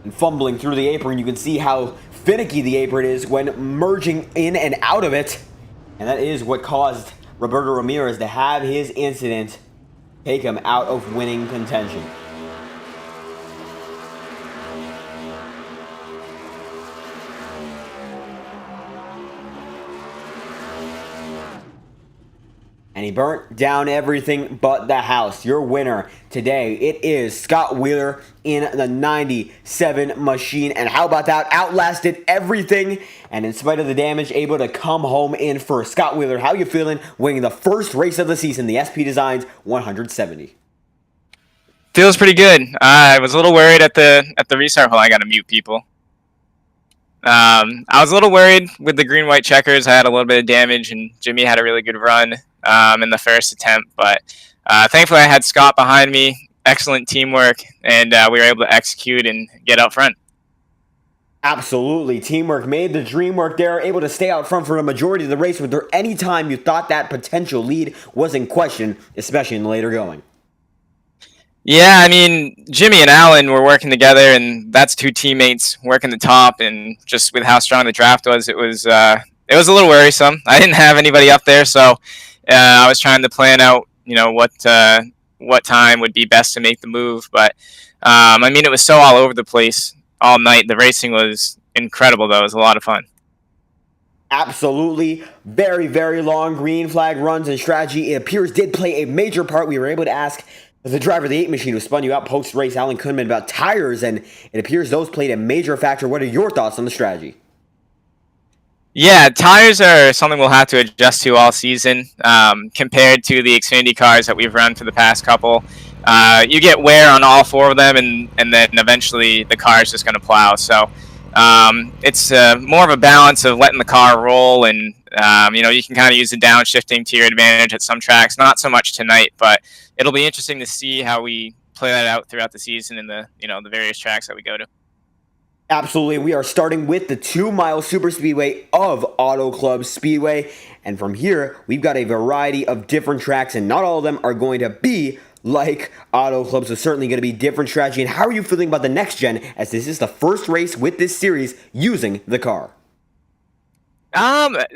And fumbling through the apron, you can see how finicky the apron is when merging in and out of it. And that is what caused Roberto Ramirez to have his incident take him out of winning contention. And he burnt down everything but the house. Your winner today, it is Scott Wheeler in the 97 machine. And how about that? Outlasted everything. And in spite of the damage, able to come home in first. Scott Wheeler, how you feeling winning the first race of the season, the SP Designs 170? Feels pretty good. I was a little worried at the restart hole. I got to mute people. I was a little worried with the green-white checkers. I had a little bit of damage, and Jimmy had a really good run in the first attempt. But thankfully, I had Scott behind me. Excellent teamwork, and we were able to execute and get out front. Absolutely. Teamwork made the dream work there. Able to stay out front for a majority of the race. Was there any time you thought that potential lead was in question, especially in the later going? Yeah, I mean, Jimmy and Alan were working together, and that's 2 teammates working the top. And just with how strong the draft was, it was a little worrisome. I didn't have anybody up there, so I was trying to plan out, what time would be best to make the move. But I mean, it was so all over the place all night. The racing was incredible, though. It was a lot of fun. Absolutely. Very, very long green flag runs and strategy, it appears, did play a major part. We were able to ask the driver of the 8 machine who spun you out post-race, Alan Cutman, about tires, and it appears those played a major factor. What are your thoughts on the strategy? Yeah, tires are something we'll have to adjust to all season. Compared to the Xfinity cars that we've run for the past couple, you get wear on all 4 of them, and then eventually the car is just going to plow. So it's more of a balance of letting the car roll, and you can kind of use the downshifting to your advantage at some tracks. Not so much tonight, but it'll be interesting to see how we play that out throughout the season in the the various tracks that we go to. Absolutely. We are starting with the 2-mile superspeedway of Auto Club Speedway. And from here, we've got a variety of different tracks, and not all of them are going to be like Auto Club, so certainly going to be different strategy. And how are you feeling about the next gen, as this is the first race with this series using the car?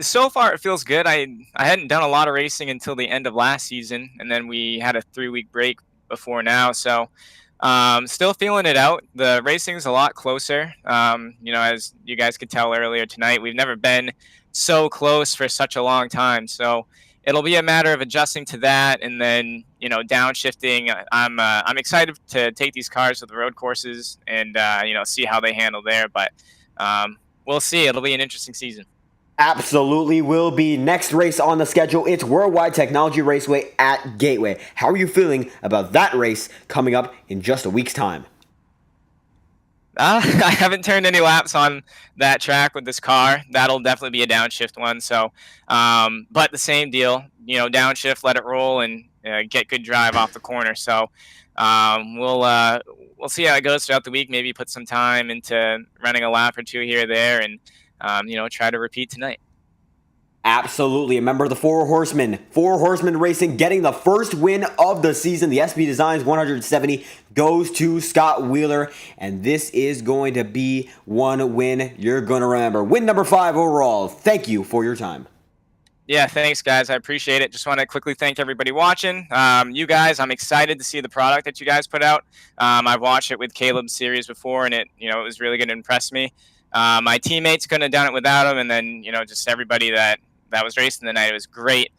So far it feels good. I hadn't done a lot of racing until the end of last season, and then we had a 3-week break before now. So still feeling it out. The racing's a lot closer. As you guys could tell earlier tonight, we've never been so close for such a long time. So it'll be a matter of adjusting to that, and then downshifting. I'm excited to take these cars to the road courses and see how they handle there. But we'll see. It'll be an interesting season. Absolutely will be. Next race on the schedule, it's Worldwide Technology Raceway at Gateway. How are you feeling about that race coming up in just a week's time? I haven't turned any laps on that track with this car. That'll definitely be a downshift one. So, but the same deal, downshift, let it roll, and get good drive off the corner. So, we'll see how it goes throughout the week. Maybe put some time into running a lap or 2 here or there, and try to repeat tonight. Absolutely. A member of the Four Horsemen Racing getting the first win of the season. The SB Designs 170 goes to Scott Wheeler, and this is going to be one win you're going to remember. Win number 5 overall. Thank you for your time. Yeah, thanks, guys. I appreciate it. Just want to quickly thank everybody watching. You guys, I'm excited to see the product that you guys put out. I've watched it with Caleb's series before, and it was really going to impress me. My teammates couldn't have done it without him, and then just everybody that was racing tonight. It was great.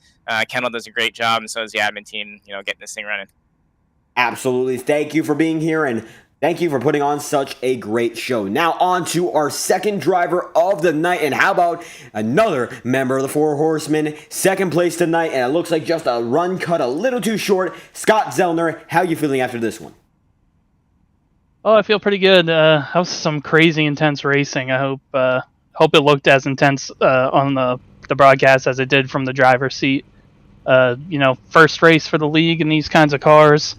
Kendall does a great job, and so does the admin team. Getting this thing running. Absolutely. Thank you for being here, and thank you for putting on such a great show. Now on to our second driver of the night, and how about another member of the Four Horsemen, second place tonight, and it looks like just a run cut a little too short. Scott Zellner, how are you feeling after this one? Oh, I feel pretty good. That was some crazy intense racing. I hope it looked as intense on the broadcast as it did from the driver's seat. First race for the league in these kinds of cars.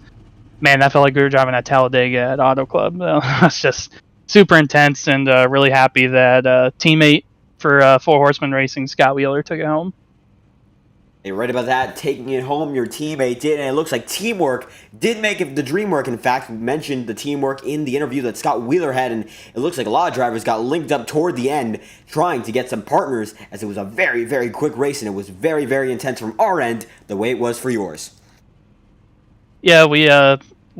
Man, that felt like we were driving at Talladega at Auto Club. It's just super intense, and really happy that teammate for Four Horsemen Racing, Scott Wheeler, took it home. You're right about that. Taking it home, your teammate did, and it looks like teamwork did make it the dream work. In fact, we mentioned the teamwork in the interview that Scott Wheeler had, and it looks like a lot of drivers got linked up toward the end trying to get some partners, as it was a very, very quick race, and it was very, very intense from our end, the way it was for yours. Yeah, we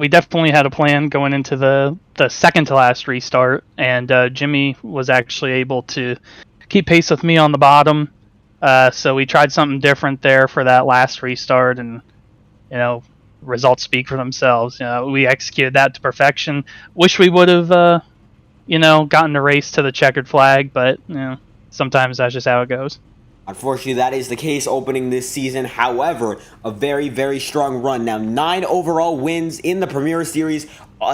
definitely had a plan going into the second to last restart, and Jimmy was actually able to keep pace with me on the bottom. So we tried something different there for that last restart, and results speak for themselves. We executed that to perfection. Wish we would have gotten the race to the checkered flag, but sometimes that's just how it goes. Unfortunately, that is the case opening this season. However, a very, very strong run. Now, 9 overall wins in the Premier Series,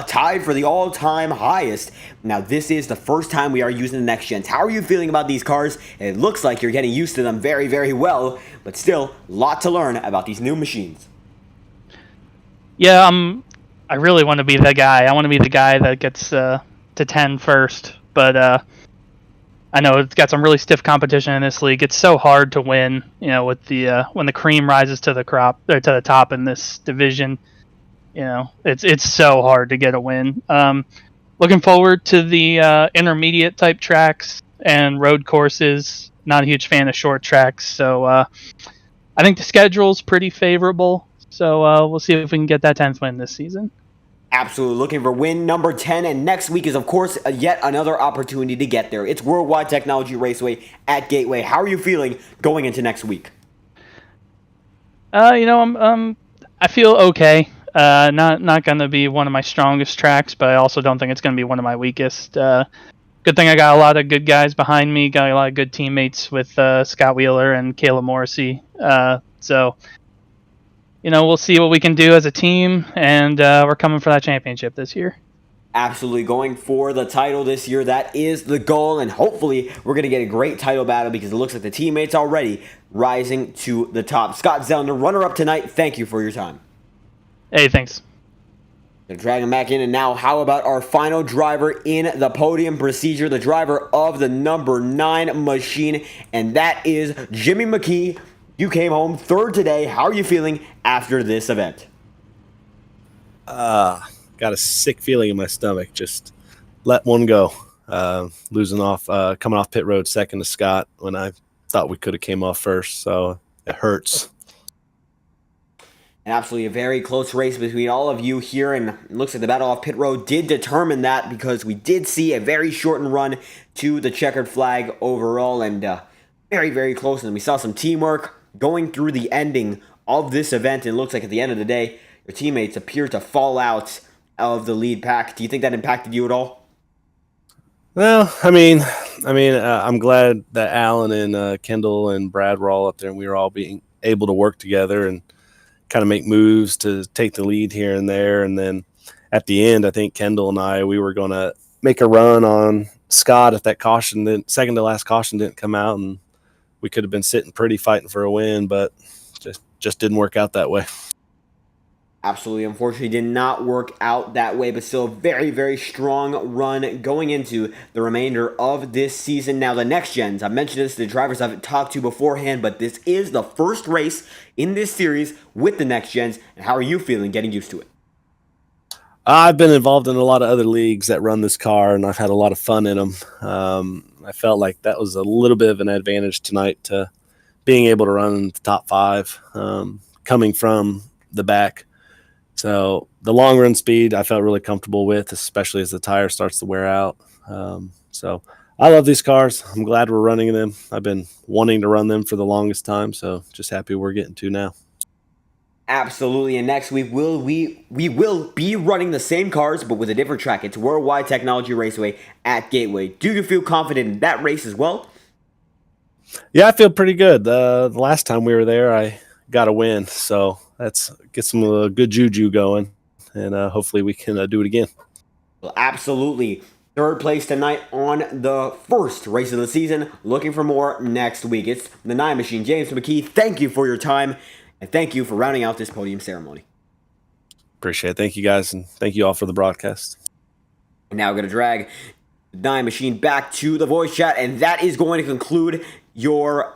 tied for the all-time highest. Now, this is the first time we are using the next gens. How are you feeling about these cars? It looks like you're getting used to them very, very well, but still, a lot to learn about these new machines. Yeah, I really want to be the guy. I want to be the guy that gets to 10 first, but I know it's got some really stiff competition in this league. It's so hard to win, with the when the cream rises to the top in this division. It's so hard to get a win. Looking forward to the intermediate type tracks and road courses. Not a huge fan of short tracks, so I think the schedule's pretty favorable. So we'll see if we can get that 10th win this season. Absolutely looking for win number 10, and next week is, of course, yet another opportunity to get there. It's Worldwide Technology Raceway at Gateway. How are you feeling going into next week? I feel okay. Not going to be one of my strongest tracks, but I also don't think it's going to be one of my weakest. Good thing I got a lot of good guys behind me. Got a lot of good teammates with Scott Wheeler and Caleb Morrissey. So we'll see what we can do as a team, and we're coming for that championship this year. Absolutely going for the title this year. That is the goal, and hopefully we're going to get a great title battle because it looks like the teammates already rising to the top. Scott Zellner, runner-up tonight, thank you for your time. Hey, thanks. Gonna drag him back in, and now how about our final driver in the podium procedure, the driver of the number 9 machine, and that is Jimmy Mckee. You came home third today. How are you feeling after this event? Got a sick feeling in my stomach. Just let one go. Coming off pit road second to Scott when I thought we could have came off first. So it hurts. And absolutely a very close race between all of you here, and it looks like the battle off pit road did determine that because we did see a very shortened run to the checkered flag overall, and very, very close. And we saw some teamwork going through the ending of this event, and it looks like at the end of the day, your teammates appear to fall out of the lead pack. Do you think that impacted you at all? Well, I'm glad that Alan and Kendall and Brad were all up there, and we were all being able to work together and kind of make moves to take the lead here and there. And then at the end, I think Kendall and we were going to make a run on Scott if that second to last caution didn't come out, and we could have been sitting pretty fighting for a win, but just didn't work out that way. Absolutely, unfortunately, did not work out that way, but still a very, very strong run going into the remainder of this season. Now, the next gens, I mentioned this to the drivers I've talked to beforehand, but this is the first race in this series with the next gens. And how are you feeling getting used to it? I've been involved in a lot of other leagues that run this car, and I've had a lot of fun in them. I felt like that was a little bit of an advantage tonight to being able to run in the top 5, coming from the back. So the long run speed I felt really comfortable with, especially as the tire starts to wear out. So I love these cars. I'm glad we're running them. I've been wanting to run them for the longest time, so just happy we're getting to now. Absolutely, and next week we will be running the same cars but with a different track. It's Worldwide Technology Raceway at Gateway. Do you feel confident in that race as well? Yeah, I feel pretty good. The last time we were there, I got a win, so let's get some good juju going, and hopefully we can do it again. Well, absolutely. Third place tonight on the first race of the season. Looking for more next week. It's the 9 machine. James Mckee, thank you for your time, and thank you for rounding out this podium ceremony. Appreciate it. Thank you, guys, and thank you all for the broadcast. Now we're going to drag the 9 machine back to the voice chat, and that is going to conclude your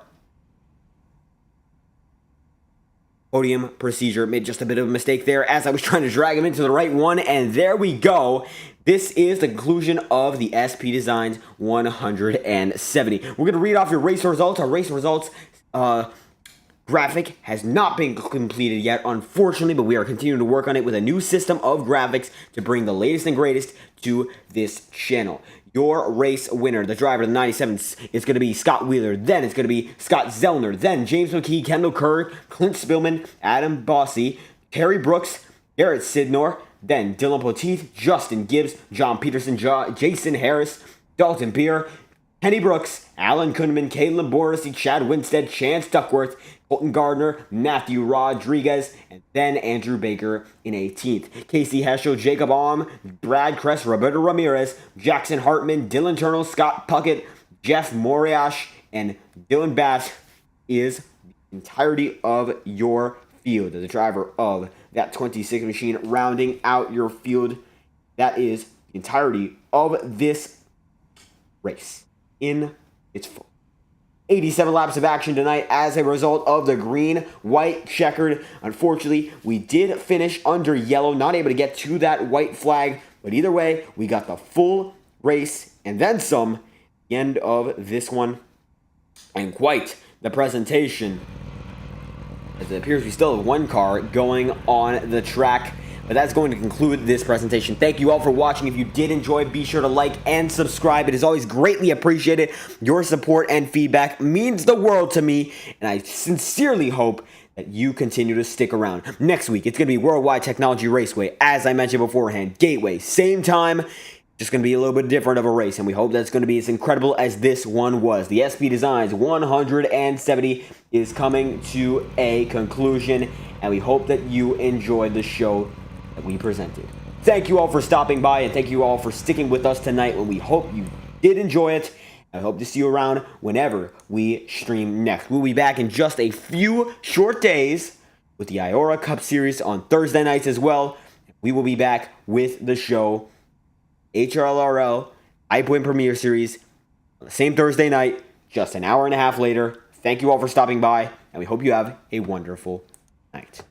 podium procedure. Made just a bit of a mistake there as I was trying to drag him into the right one, and there we go. This is the conclusion of the SP Designs 170. We're going to read off your race results. Our race results graphic has not been completed yet, unfortunately, but we are continuing to work on it with a new system of graphics to bring the latest and greatest to this channel. Your race winner, the driver of the 97s, is going to be Scott Wheeler. Then it's going to be Scott Zellner. Then James Mckee, Kendall Kerr, Clint Spillman, Adam Bossy, Terry Brooks, Garrett Sidnor. Then Dylan Poteet, Justin Gibbs, John Peterson, Jason Harris, Dalton Beer, Kenny Brooks, Alan Kunman, Caitlin Morrissey, Chad Winstead, Chance Duckworth, Colton Gardner, Matthew Rodriguez, and then Andrew Baker in 18th. Casey Heschel, Jacob Alm, Brad Kress, Roberto Ramirez, Jackson Hartman, Dylan Turner, Scott Puckett, Jeff Moriash, and Dylan Bass is the entirety of your field. The driver of that 26 machine rounding out your field. That is the entirety of this race in its full. 87 laps of action tonight as a result of the green, white, checkered. Unfortunately, we did finish under yellow, not able to get to that white flag. But either way, we got the full race and then some at the end of this one. And quite the presentation, as it appears we still have one car going on the track. But that's going to conclude this presentation. Thank you all for watching. If you did enjoy, be sure to like and subscribe. It is always greatly appreciated. Your support and feedback means the world to me, and I sincerely hope that you continue to stick around. Next week, it's going to be Worldwide Technology Raceway, as I mentioned beforehand. Gateway, same time, just going to be a little bit different of a race, and we hope that's going to be as incredible as this one was. The SP Designs 170 is coming to a conclusion, and we hope that you enjoyed the show that we presented. Thank you all for stopping by, and thank you all for sticking with us tonight, and we hope you did enjoy it. I hope to see you around whenever we stream next. We'll be back in just a few short days with the Iora Cup Series on Thursday nights as well. We will be back with the show HLRL Highpoint Premier Series on the same Thursday night, just an hour and a half later. Thank you all for stopping by, and we hope you have a wonderful night.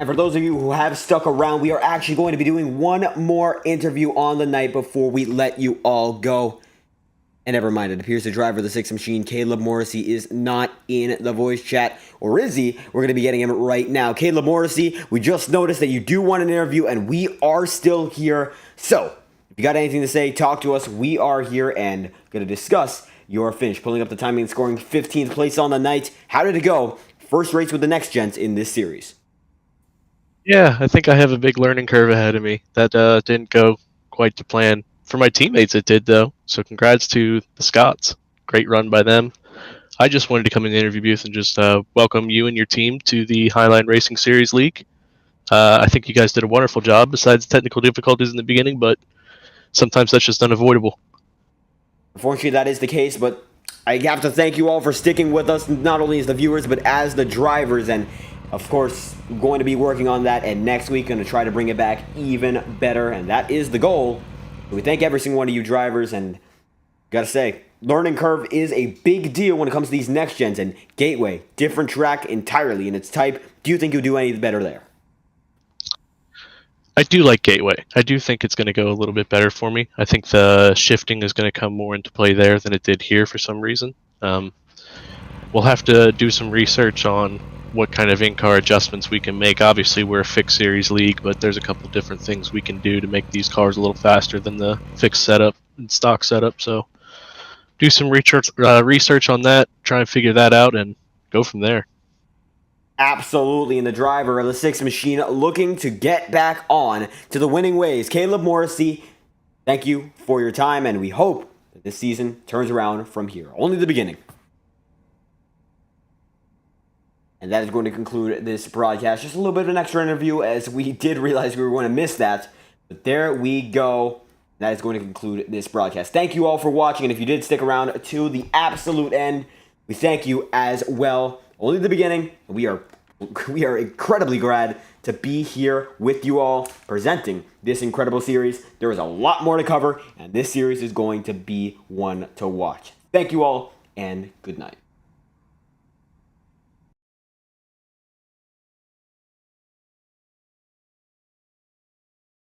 And for those of you who have stuck around, we are actually going to be doing one more interview on the night before we let you all go. And never mind, it appears the driver of the 6 machine, Caleb Morrissey, is not in the voice chat. Or is he? We're going to be getting him right now. Caleb Morrissey, we just noticed that you do want an interview, and we are still here. So, if you got anything to say, talk to us. We are here and going to discuss your finish. Pulling up the timing and scoring 15th place on the night. How did it go? First race with the Next-Gens in this series. Yeah, I think I have a big learning curve ahead of me. That didn't go quite to plan. For my teammates, it did, though. So congrats to the Scots. Great run by them. I just wanted to come in the interview booth and just welcome you and your team to the Highline Racing Series League. I think you guys did a wonderful job, besides technical difficulties in the beginning, but sometimes that's just unavoidable. Unfortunately, that is the case, but I have to thank you all for sticking with us, not only as the viewers, but as the drivers. And of course, going to be working on that, and next week going to try to bring it back even better, and that is the goal. We thank every single one of you drivers, and gotta say, learning curve is a big deal when it comes to these next gens, and Gateway, different track entirely in its type. Do you think you'll do any better there? I do like Gateway. I do think it's going to go a little bit better for me. I think the shifting is going to come more into play there than it did here for some reason. We'll have to do some research on what kind of in-car adjustments we can make. Obviously, we're a fixed series league, but there's a couple different things we can do to make these cars a little faster than the fixed setup and stock setup. So do some research on that, try and figure that out, and go from there. Absolutely, and the driver of the 6 machine looking to get back on to the winning ways. Caleb Morrissey, thank you for your time, and we hope that this season turns around from here. Only the beginning. And that is going to conclude this broadcast. Just a little bit of an extra interview, as we did realize we were going to miss that. But there we go. That is going to conclude this broadcast. Thank you all for watching, and if you did stick around to the absolute end, we thank you as well. Only the beginning. We are incredibly glad to be here with you all, presenting this incredible series. There is a lot more to cover, and this series is going to be one to watch. Thank you all, and good night.